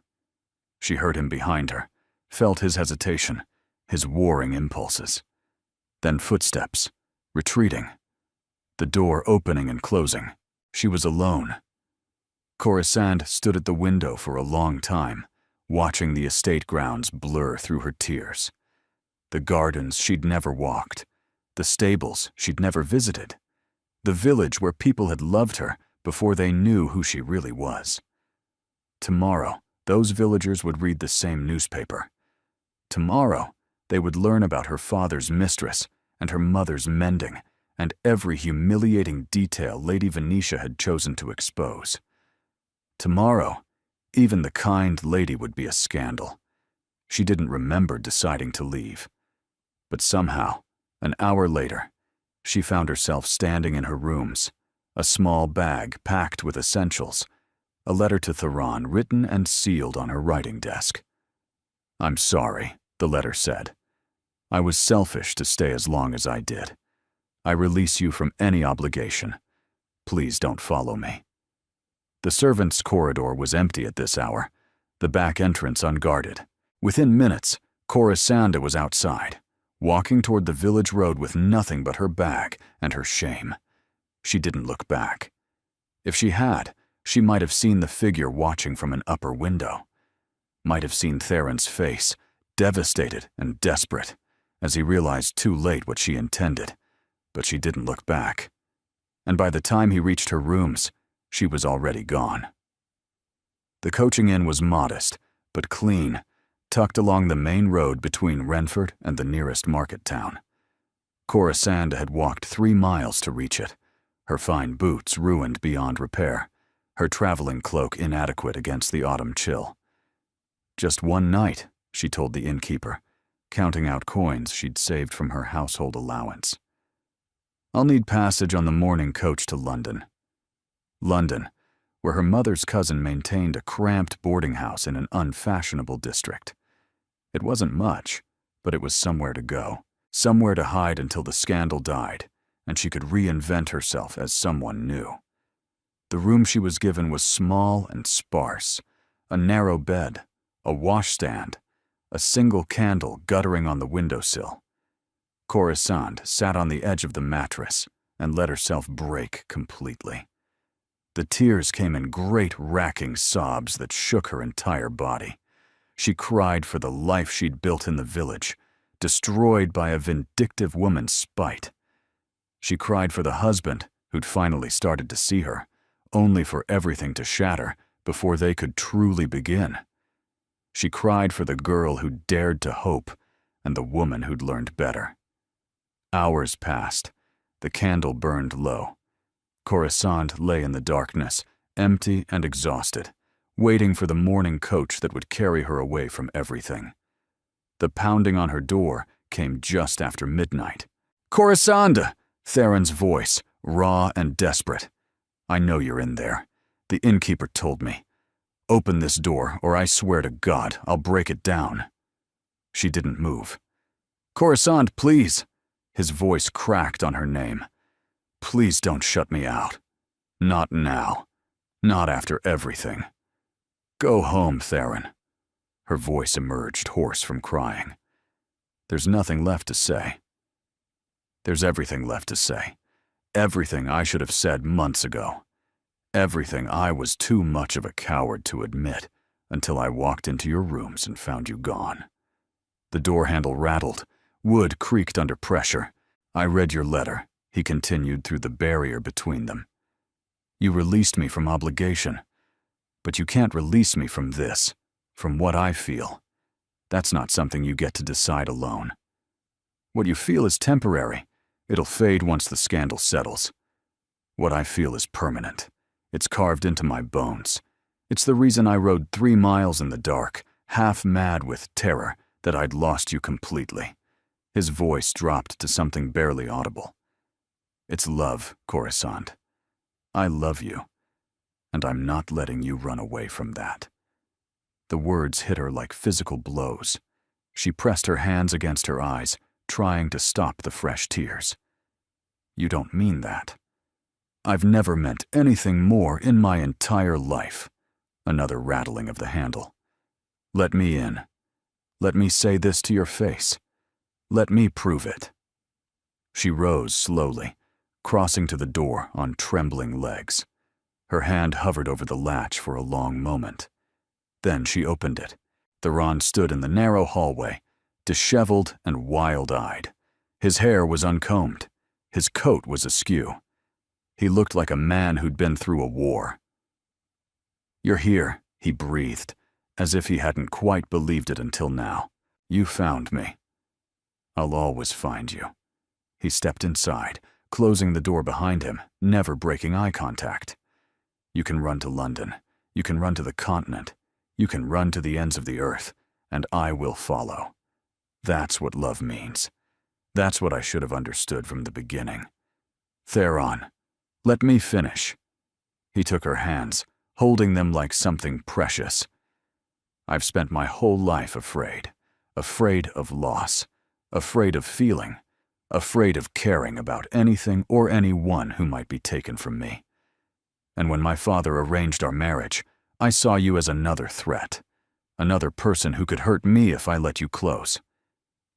She heard him behind her, felt his hesitation, his warring impulses. Then footsteps, retreating. The door opening and closing. She was alone. Corisande stood at the window for a long time, watching the estate grounds blur through her tears. The gardens she'd never walked, the stables she'd never visited, the village where people had loved her before they knew who she really was. Tomorrow, those villagers would read the same newspaper. Tomorrow, they would learn about her father's mistress and her mother's mending and every humiliating detail Lady Venetia had chosen to expose. Tomorrow, even the kind lady would be a scandal. She didn't remember deciding to leave. But somehow, an hour later, she found herself standing in her rooms, a small bag packed with essentials, a letter to Theron written and sealed on her writing desk. "I'm sorry," the letter said. "I was selfish to stay as long as I did. I release you from any obligation. Please don't follow me." The servants' corridor was empty at this hour, the back entrance unguarded. Within minutes, Corisande was outside, walking toward the village road with nothing but her bag and her shame. She didn't look back. If she had, she might have seen the figure watching from an upper window. Might have seen Theron's face, devastated and desperate, as he realized too late what she intended, but she didn't look back. And by the time he reached her rooms, she was already gone. The coaching inn was modest, but clean, tucked along the main road between Renford and the nearest market town. Corisande had walked 3 miles to reach it, her fine boots ruined beyond repair, her traveling cloak inadequate against the autumn chill. Just one night, she told the innkeeper, counting out coins she'd saved from her household allowance. I'll need passage on the morning coach to London. London, where her mother's cousin maintained a cramped boarding house in an unfashionable district. It wasn't much, but it was somewhere to go, somewhere to hide until the scandal died, and she could reinvent herself as someone new. The room she was given was small and sparse, a narrow bed, a washstand, a single candle guttering on the windowsill. Corisande sat on the edge of the mattress and let herself break completely. The tears came in great racking sobs that shook her entire body. She cried for the life she'd built in the village, destroyed by a vindictive woman's spite. She cried for the husband who'd finally started to see her, only for everything to shatter before they could truly begin. She cried for the girl who'd dared to hope and the woman who'd learned better. Hours passed. The candle burned low. Corisande lay in the darkness, empty and exhausted, waiting for the morning coach that would carry her away from everything. The pounding on her door came just after midnight. "Corisande!" Theron's voice, raw and desperate. "I know you're in there. The innkeeper told me. Open this door, or I swear to God, I'll break it down." She didn't move. "Corisande, please!" His voice cracked on her name. "Please don't shut me out. Not now. Not after everything. Go home, Theron." Her voice emerged hoarse from crying. "There's nothing left to say." "There's everything left to say. Everything I should have said months ago. Everything I was too much of a coward to admit until I walked into your rooms and found you gone." The door handle rattled. Wood creaked under pressure. "I read your letter," he continued through the barrier between them. "You released me from obligation. But you can't release me from this, from what I feel. That's not something you get to decide alone. What you feel is temporary. It'll fade once the scandal settles. What I feel is permanent. It's carved into my bones. It's the reason I rode 3 miles in the dark, half mad with terror that I'd lost you completely." His voice dropped to something barely audible. "It's love, Corisande. I love you, and I'm not letting you run away from that." The words hit her like physical blows. She pressed her hands against her eyes, trying to stop the fresh tears. "You don't mean that." "I've never meant anything more in my entire life." Another rattling of the handle. "Let me in. Let me say this to your face. Let me prove it." She rose slowly, crossing to the door on trembling legs. Her hand hovered over the latch for a long moment. Then she opened it. Theron stood in the narrow hallway, disheveled and wild-eyed. His hair was uncombed. His coat was askew. He looked like a man who'd been through a war. "You're here," he breathed, as if he hadn't quite believed it until now. "You found me. I'll always find you." He stepped inside, closing the door behind him, never breaking eye contact. "You can run to London. You can run to the continent. You can run to the ends of the earth, and I will follow. That's what love means. That's what I should have understood from the beginning. Theron, let me finish." He took her hands, holding them like something precious. "I've spent my whole life afraid of loss, afraid of feeling, afraid of caring about anything or anyone who might be taken from me. And when my father arranged our marriage, I saw you as another threat, another person who could hurt me if I let you close.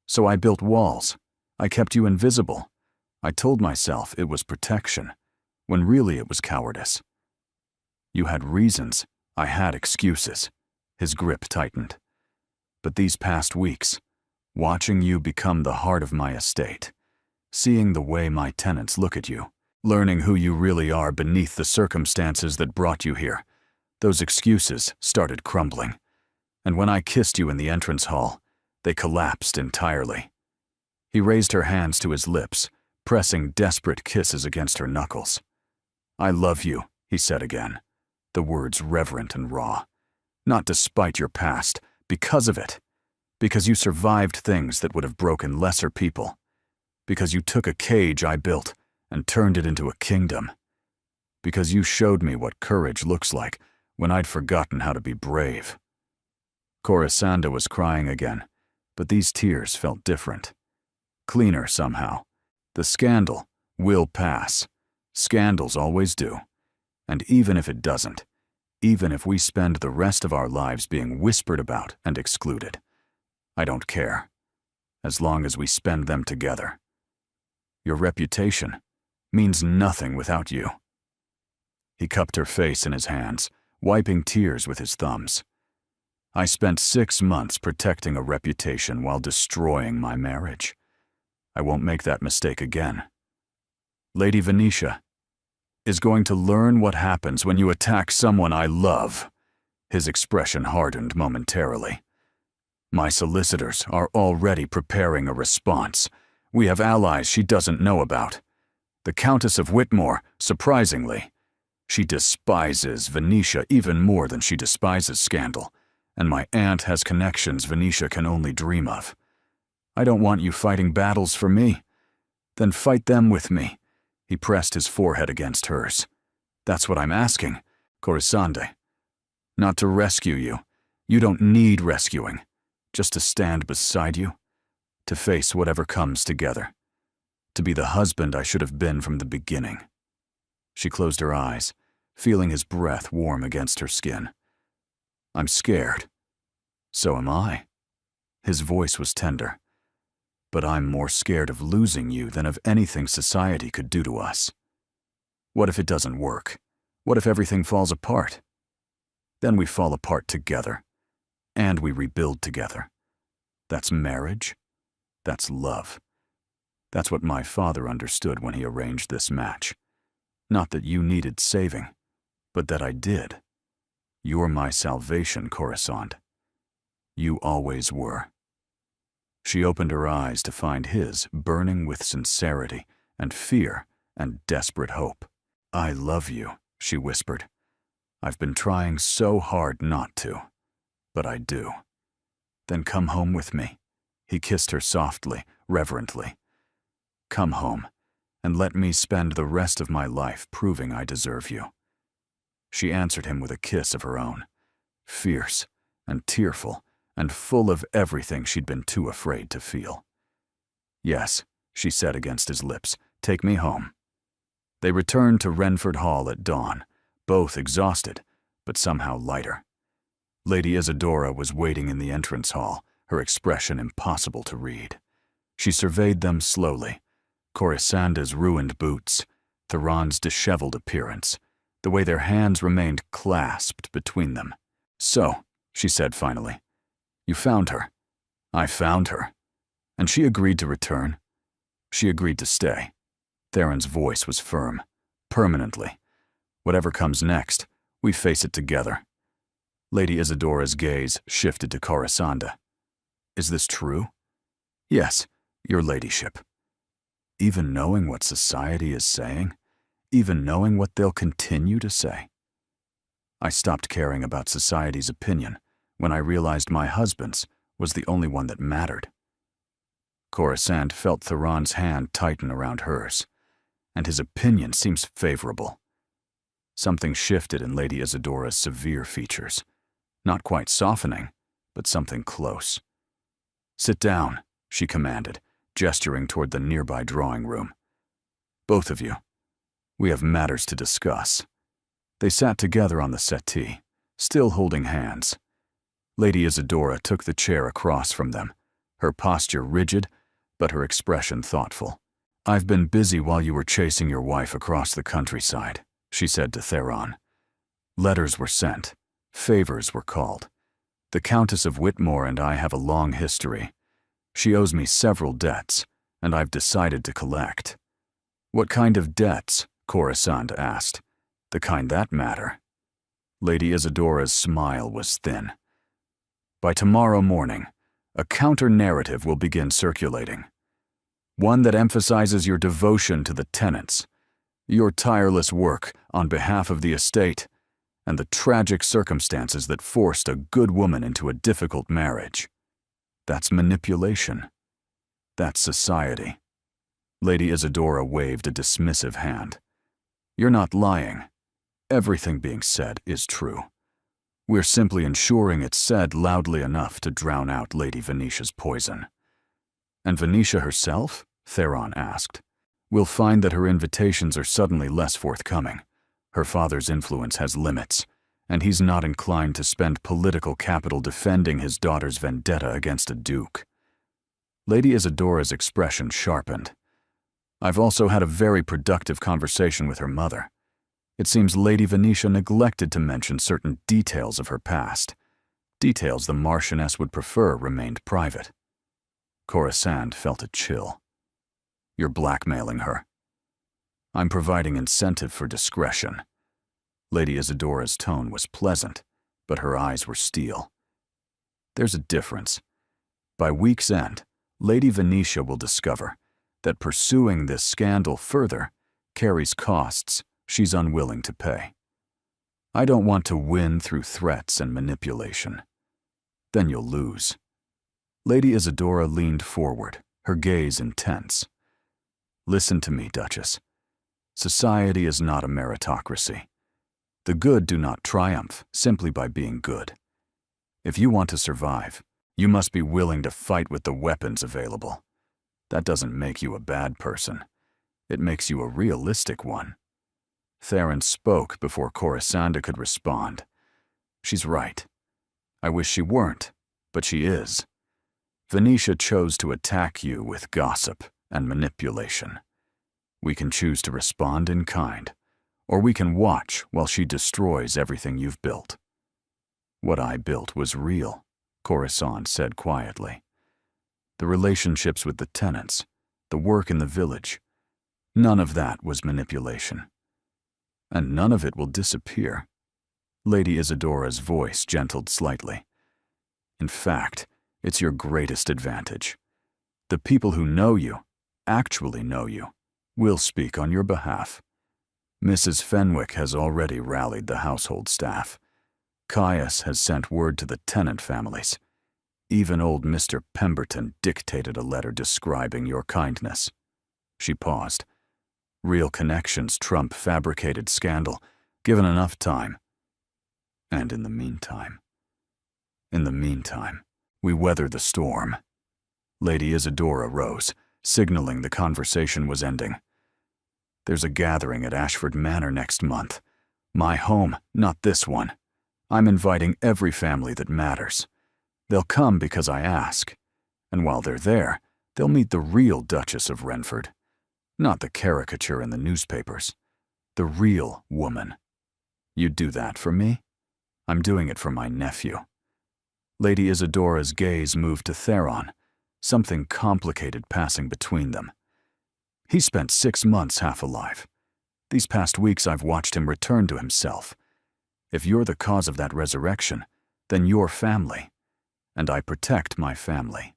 So I built walls. I kept you invisible. I told myself it was protection, when really it was cowardice. You had reasons, I had excuses." His grip tightened. But these past weeks, watching you become the heart of my estate, seeing the way my tenants look at you, learning who you really are beneath the circumstances that brought you here, those excuses started crumbling. And when I kissed you in the entrance hall, they collapsed entirely. He raised her hands to his lips, pressing desperate kisses against her knuckles. I love you, he said again, the words reverent and raw. Not despite your past, because of it. Because you survived things that would have broken lesser people. Because you took a cage I built and turned it into a kingdom. Because you showed me what courage looks like when I'd forgotten how to be brave. Corisanda was crying again, but these tears felt different. Cleaner somehow. The scandal will pass. Scandals always do. And even if it doesn't, even if we spend the rest of our lives being whispered about and excluded, I don't care, as long as we spend them together. Your reputation means nothing without you. He cupped her face in his hands, wiping tears with his thumbs. I spent 6 months protecting a reputation while destroying my marriage. I won't make that mistake again. Lady Venetia is going to learn what happens when you attack someone I love. His expression hardened momentarily. My solicitors are already preparing a response. We have allies she doesn't know about. The Countess of Whitmore, surprisingly. She despises Venetia even more than she despises scandal, and my aunt has connections Venetia can only dream of. I don't want you fighting battles for me. Then fight them with me. He pressed his forehead against hers. That's what I'm asking, Corisande. Not to rescue you. You don't need rescuing. Just to stand beside you. To face whatever comes together. To be the husband I should have been from the beginning. She closed her eyes, feeling his breath warm against her skin. I'm scared. So am I. His voice was tender. But I'm more scared of losing you than of anything society could do to us. What if it doesn't work? What if everything falls apart? Then we fall apart together. And we rebuild together. That's marriage. That's love. That's what my father understood when he arranged this match. Not that you needed saving, but that I did. You're my salvation, Corisande. You always were. She opened her eyes to find his burning with sincerity and fear and desperate hope. I love you, she whispered. I've been trying so hard not to, but I do. Then come home with me. He kissed her softly, reverently. Come home, and let me spend the rest of my life proving I deserve you. She answered him with a kiss of her own, fierce and tearful and full of everything she'd been too afraid to feel. Yes, she said against his lips, take me home. They returned to Renford Hall at dawn, both exhausted, but somehow lighter. Lady Isadora was waiting in the entrance hall, her expression impossible to read. She surveyed them slowly, Corisande's ruined boots, Theron's disheveled appearance, the way their hands remained clasped between them. So, she said finally, you found her. I found her. And she agreed to return. She agreed to stay. Theron's voice was firm, permanently. Whatever comes next, we face it together. Lady Isadora's gaze shifted to Corisande. Is this true? Yes, your ladyship. Even knowing what society is saying, even knowing what they'll continue to say. I stopped caring about society's opinion when I realized my husband's was the only one that mattered. Corisande felt Theron's hand tighten around hers, and his opinion seems favorable. Something shifted in Lady Isadora's severe features, not quite softening, but something close. Sit down, she commanded, gesturing toward the nearby drawing room. Both of you. We have matters to discuss. They sat together on the settee, still holding hands. Lady Isadora took the chair across from them, her posture rigid, but her expression thoughtful. I've been busy while you were chasing your wife across the countryside, she said to Theron. Letters were sent, favors were called. The Countess of Whitmore and I have a long history. She owes me several debts, and I've decided to collect." "What kind of debts?" Coruscant asked. "The kind that matter." Lady Isadora's smile was thin. "By tomorrow morning, a counter-narrative will begin circulating. One that emphasizes your devotion to the tenants, your tireless work on behalf of the estate, and the tragic circumstances that forced a good woman into a difficult marriage. That's manipulation. That's society." Lady Isadora waved a dismissive hand. "You're not lying. Everything being said is true. We're simply ensuring it's said loudly enough to drown out Lady Venetia's poison." "And Venetia herself?" Theron asked. "We'll find that her invitations are suddenly less forthcoming. Her father's influence has limits, and he's not inclined to spend political capital defending his daughter's vendetta against a duke." Lady Isadora's expression sharpened. "I've also had a very productive conversation with her mother. It seems Lady Venetia neglected to mention certain details of her past. Details the Marchioness would prefer remained private." Coruscant felt a chill. "You're blackmailing her." "I'm providing incentive for discretion." Lady Isadora's tone was pleasant, but her eyes were steel. "There's a difference. By week's end, Lady Venetia will discover that pursuing this scandal further carries costs she's unwilling to pay. I don't want to win through threats and manipulation. Then you'll lose." Lady Isadora leaned forward, her gaze intense. "Listen to me, Duchess. Society is not a meritocracy. The good do not triumph simply by being good. If you want to survive, you must be willing to fight with the weapons available. That doesn't make you a bad person. It makes you a realistic one." Theron spoke before Coruscant could respond. "She's right. I wish she weren't, but she is. Venetia chose to attack you with gossip and manipulation. We can choose to respond in kind, or we can watch while she destroys everything you've built." "What I built was real," Coruscant said quietly. "The relationships with the tenants, the work in the village, none of that was manipulation. And none of it will disappear." Lady Isadora's voice gentled slightly. "In fact, it's your greatest advantage. The people who know you, actually know you, will speak on your behalf. Mrs. Fenwick has already rallied the household staff. Caius has sent word to the tenant families. Even old Mr. Pemberton dictated a letter describing your kindness." She paused. "Real connections trump fabricated scandal, given enough time. And in the meantime, we weather the storm." Lady Isadora rose, signaling the conversation was ending. "There's a gathering at Ashford Manor next month. My home, not this one. I'm inviting every family that matters. They'll come because I ask. And while they're there, they'll meet the real Duchess of Renford. Not the caricature in the newspapers. The real woman. You'd do that for me? I'm doing it for my nephew." Lady Isadora's gaze moved to Theron, something complicated passing between them. "He spent 6 months half alive. These past weeks I've watched him return to himself. If you're the cause of that resurrection, then you're family, and I protect my family."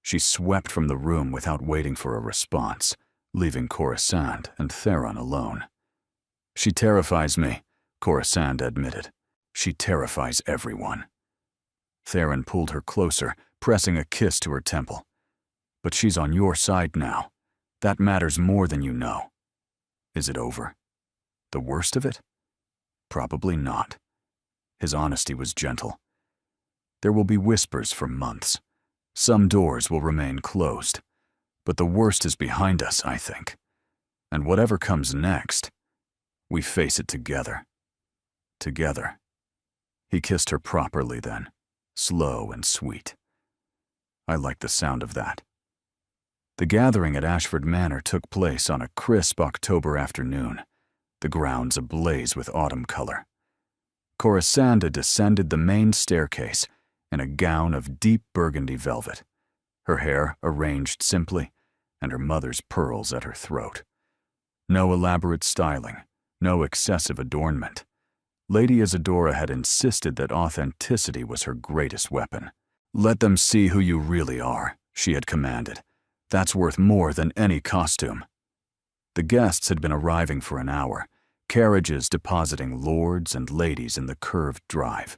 She swept from the room without waiting for a response, leaving Coruscant and Theron alone. "She terrifies me," Coruscant admitted. "She terrifies everyone." Theron pulled her closer, pressing a kiss to her temple. "But she's on your side now. That matters more than you know. Is it over? The worst of it? Probably not." His honesty was gentle. "There will be whispers for months. Some doors will remain closed. But the worst is behind us, I think. And whatever comes next, we face it together. Together." He kissed her properly then, slow and sweet. I liked the sound of that. The gathering at Ashford Manor took place on a crisp October afternoon, the grounds ablaze with autumn color. Coruscant descended the main staircase in a gown of deep burgundy velvet, her hair arranged simply, and her mother's pearls at her throat. No elaborate styling, no excessive adornment. Lady Isadora had insisted that authenticity was her greatest weapon. "Let them see who you really are," she had commanded. "That's worth more than any costume." The guests had been arriving for an hour, carriages depositing lords and ladies in the curved drive.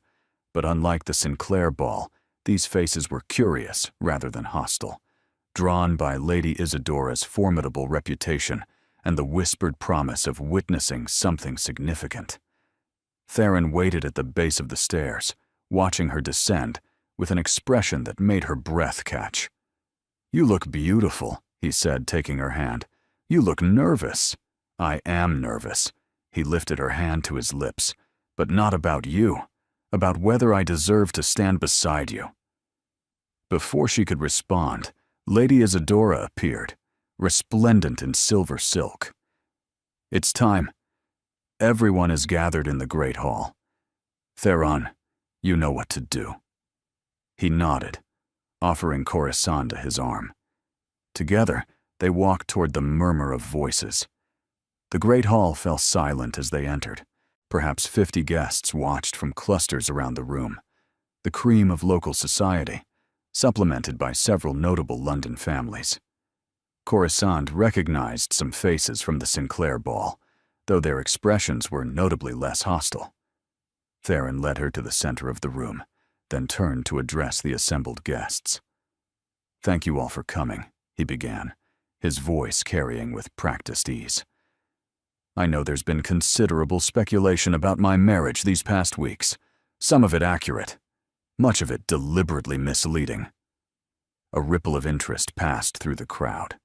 But unlike the Sinclair ball, these faces were curious rather than hostile, drawn by Lady Isadora's formidable reputation and the whispered promise of witnessing something significant. Theron waited at the base of the stairs, watching her descend with an expression that made her breath catch. "You look beautiful," he said, taking her hand. "You look nervous." "I am nervous." He lifted her hand to his lips. "But not about you. About whether I deserve to stand beside you." Before she could respond, Lady Isadora appeared, resplendent in silver silk. "It's time. Everyone is gathered in the great hall. Theron, you know what to do." He nodded, offering Corisanda his arm. Together, they walked toward the murmur of voices. The great hall fell silent as they entered. Perhaps 50 guests watched from clusters around the room, the cream of local society, supplemented by several notable London families. Corisande recognized some faces from the Sinclair ball, though their expressions were notably less hostile. Theron led her to the center of the room, then turned to address the assembled guests. "Thank you all for coming," he began, his voice carrying with practiced ease. "I know there's been considerable speculation about my marriage these past weeks, some of it accurate, much of it deliberately misleading." A ripple of interest passed through the crowd.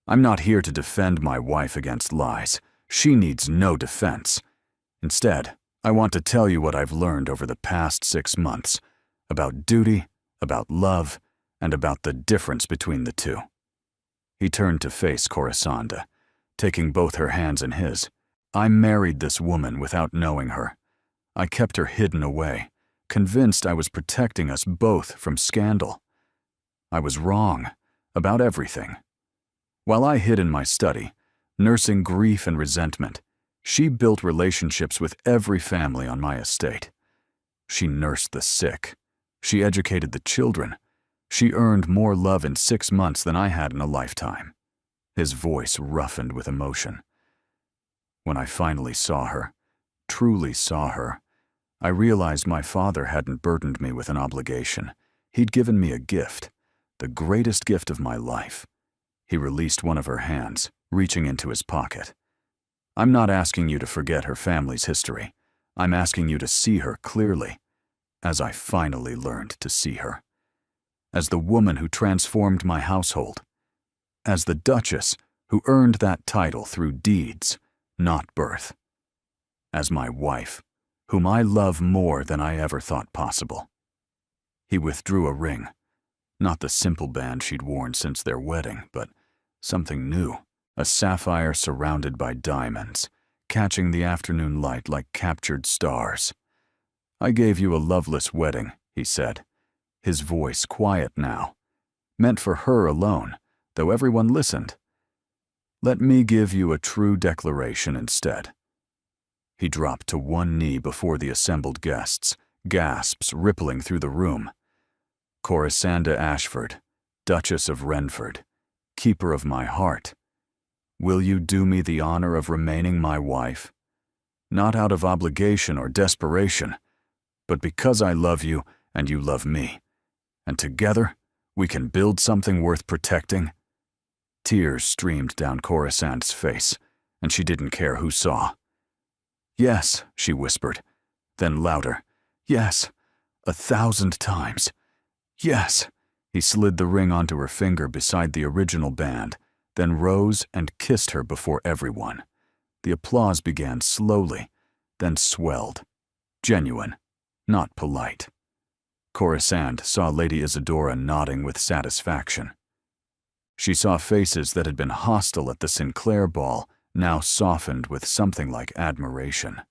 "I'm not here to defend my wife against lies. She needs no defense. Instead, I want to tell you what I've learned over the past 6 months, about duty, about love, and about the difference between the two." He turned to face Corisanda, taking both her hands in his. "I married this woman without knowing her. I kept her hidden away, convinced I was protecting us both from scandal. I was wrong about everything. While I hid in my study, nursing grief and resentment, she built relationships with every family on my estate. She nursed the sick. She educated the children. She earned more love in 6 months than I had in a lifetime." His voice roughened with emotion. "When I finally saw her, truly saw her, I realized my father hadn't burdened me with an obligation. He'd given me a gift, the greatest gift of my life." He released one of her hands, reaching into his pocket. "I'm not asking you to forget her family's history. I'm asking you to see her clearly, as I finally learned to see her. As the woman who transformed my household. As the Duchess who earned that title through deeds, not birth. As my wife, whom I love more than I ever thought possible." He withdrew a ring, not the simple band she'd worn since their wedding, but something new, a sapphire surrounded by diamonds, catching the afternoon light like captured stars. "I gave you a loveless wedding," he said, his voice quiet now, meant for her alone, though everyone listened. "Let me give you a true declaration instead." He dropped to one knee before the assembled guests, gasps rippling through the room. "Corisanda Ashford, Duchess of Renford, keeper of my heart, will you do me the honor of remaining my wife? Not out of obligation or desperation, but because I love you and you love me, and together we can build something worth protecting?" Tears streamed down Corisande's face, and she didn't care who saw. "Yes," she whispered, then louder. "Yes, 1,000 times. Yes." He slid the ring onto her finger beside the original band, then rose and kissed her before everyone. The applause began slowly, then swelled. Genuine, not polite. Corisande saw Lady Isadora nodding with satisfaction. She saw faces that had been hostile at the Sinclair ball now softened with something like admiration.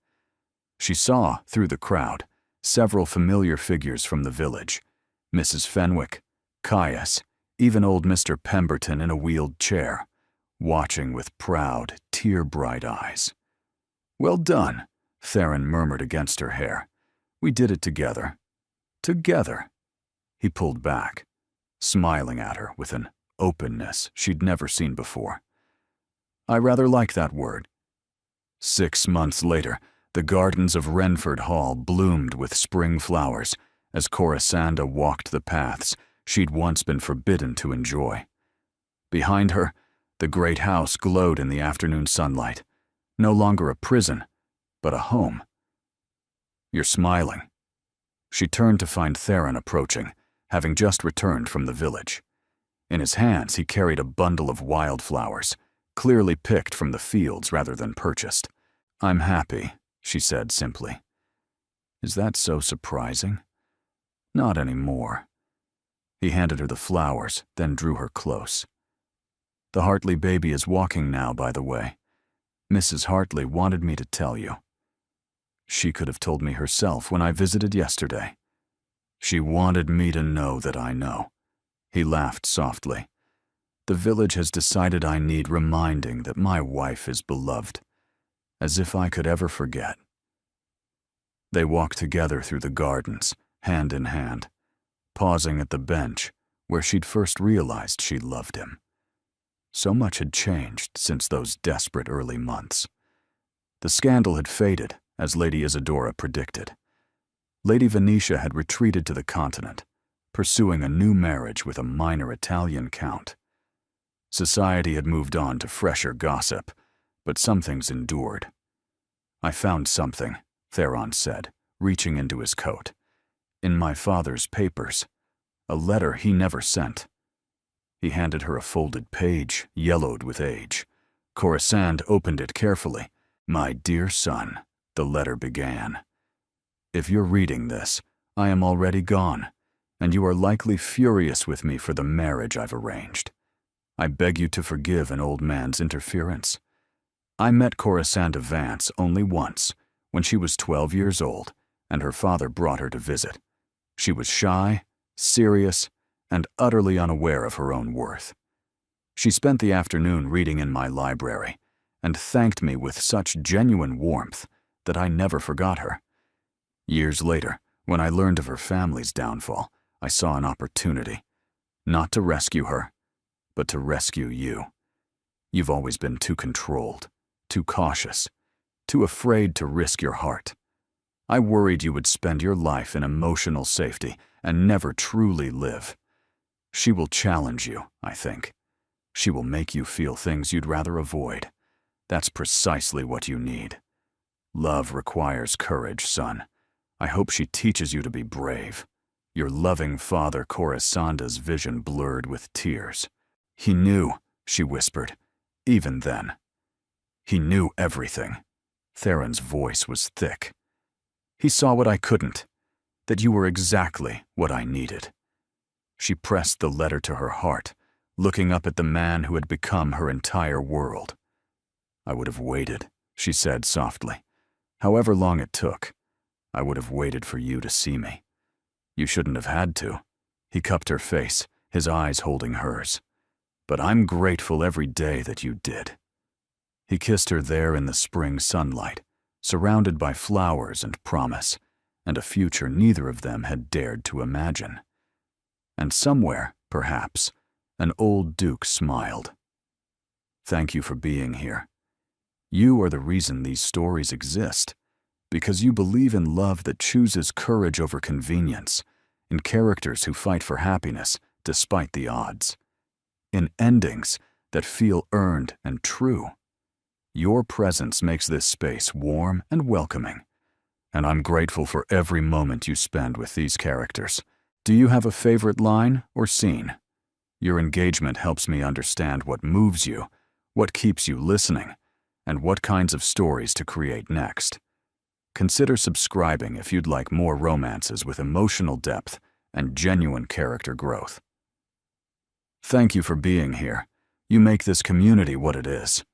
She saw, through the crowd, Several familiar figures from the village. Mrs. Fenwick, Caius, even old Mr. Pemberton in a wheeled chair, watching with proud, tear-bright eyes. "Well done," Theron murmured against her hair. "We did it together." Together. He pulled back, smiling at her with an openness she'd never seen before. "I rather like that word." 6 months later, the gardens of Renford Hall bloomed with spring flowers as Corisanda walked the paths she'd once been forbidden to enjoy. Behind her, the great house glowed in the afternoon sunlight, no longer a prison, but a home. "You're smiling." She turned to find Theron approaching, having just returned from the village. In his hands, he carried a bundle of wildflowers, clearly picked from the fields rather than purchased. "I'm happy," she said simply. "Is that so surprising?" "Not anymore." He handed her the flowers, then drew her close. "The Hartley baby is walking now, by the way. Mrs. Hartley wanted me to tell you. She could have told me herself when I visited yesterday. She wanted me to know that I know." He laughed softly. "The village has decided I need reminding that my wife is beloved. As if I could ever forget." They walked together through the gardens, hand in hand, pausing at the bench where she'd first realized she loved him. So much had changed since those desperate early months. The scandal had faded, as Lady Isadora predicted. Lady Venetia had retreated to the continent, pursuing a new marriage with a minor Italian count. Society had moved on to fresher gossip, but some things endured. "I found something," Theron said, reaching into his coat. "In my father's papers. A letter he never sent." He handed her a folded page, yellowed with age. Corisande opened it carefully. "My dear son," the letter began. "If you're reading this, I am already gone, and you are likely furious with me for the marriage I've arranged. I beg you to forgive an old man's interference. I met Corisanda Vance only once, when she was 12 years old, and her father brought her to visit. She was shy, serious, and utterly unaware of her own worth. She spent the afternoon reading in my library, and thanked me with such genuine warmth that I never forgot her. Years later, when I learned of her family's downfall, I saw an opportunity, not to rescue her, but to rescue you. You've always been too controlled, too cautious, too afraid to risk your heart. I worried you would spend your life in emotional safety and never truly live. She will challenge you, I think. She will make you feel things you'd rather avoid. That's precisely what you need. Love requires courage, son. I hope she teaches you to be brave." Your loving father Corisanda's vision blurred with tears. "He knew," she whispered, "even then. He knew everything." Theron's voice was thick. "He saw what I couldn't, that you were exactly what I needed." She pressed the letter to her heart, looking up at the man who had become her entire world. "I would have waited," she said softly. "However long it took, I would have waited for you to see me. You shouldn't have had to." He cupped her face, his eyes holding hers. "But I'm grateful every day that you did." He kissed her there in the spring sunlight, surrounded by flowers and promise, and a future neither of them had dared to imagine. And somewhere, perhaps, an old duke smiled. "Thank you for being here. You are the reason these stories exist, because you believe in love that chooses courage over convenience, in characters who fight for happiness despite the odds, in endings that feel earned and true. Your presence makes this space warm and welcoming, and I'm grateful for every moment you spend with these characters. Do you have a favorite line or scene? Your engagement helps me understand what moves you, what keeps you listening, and what kinds of stories to create next. Consider subscribing if you'd like more romances with emotional depth and genuine character growth. Thank you for being here. You make this community what it is.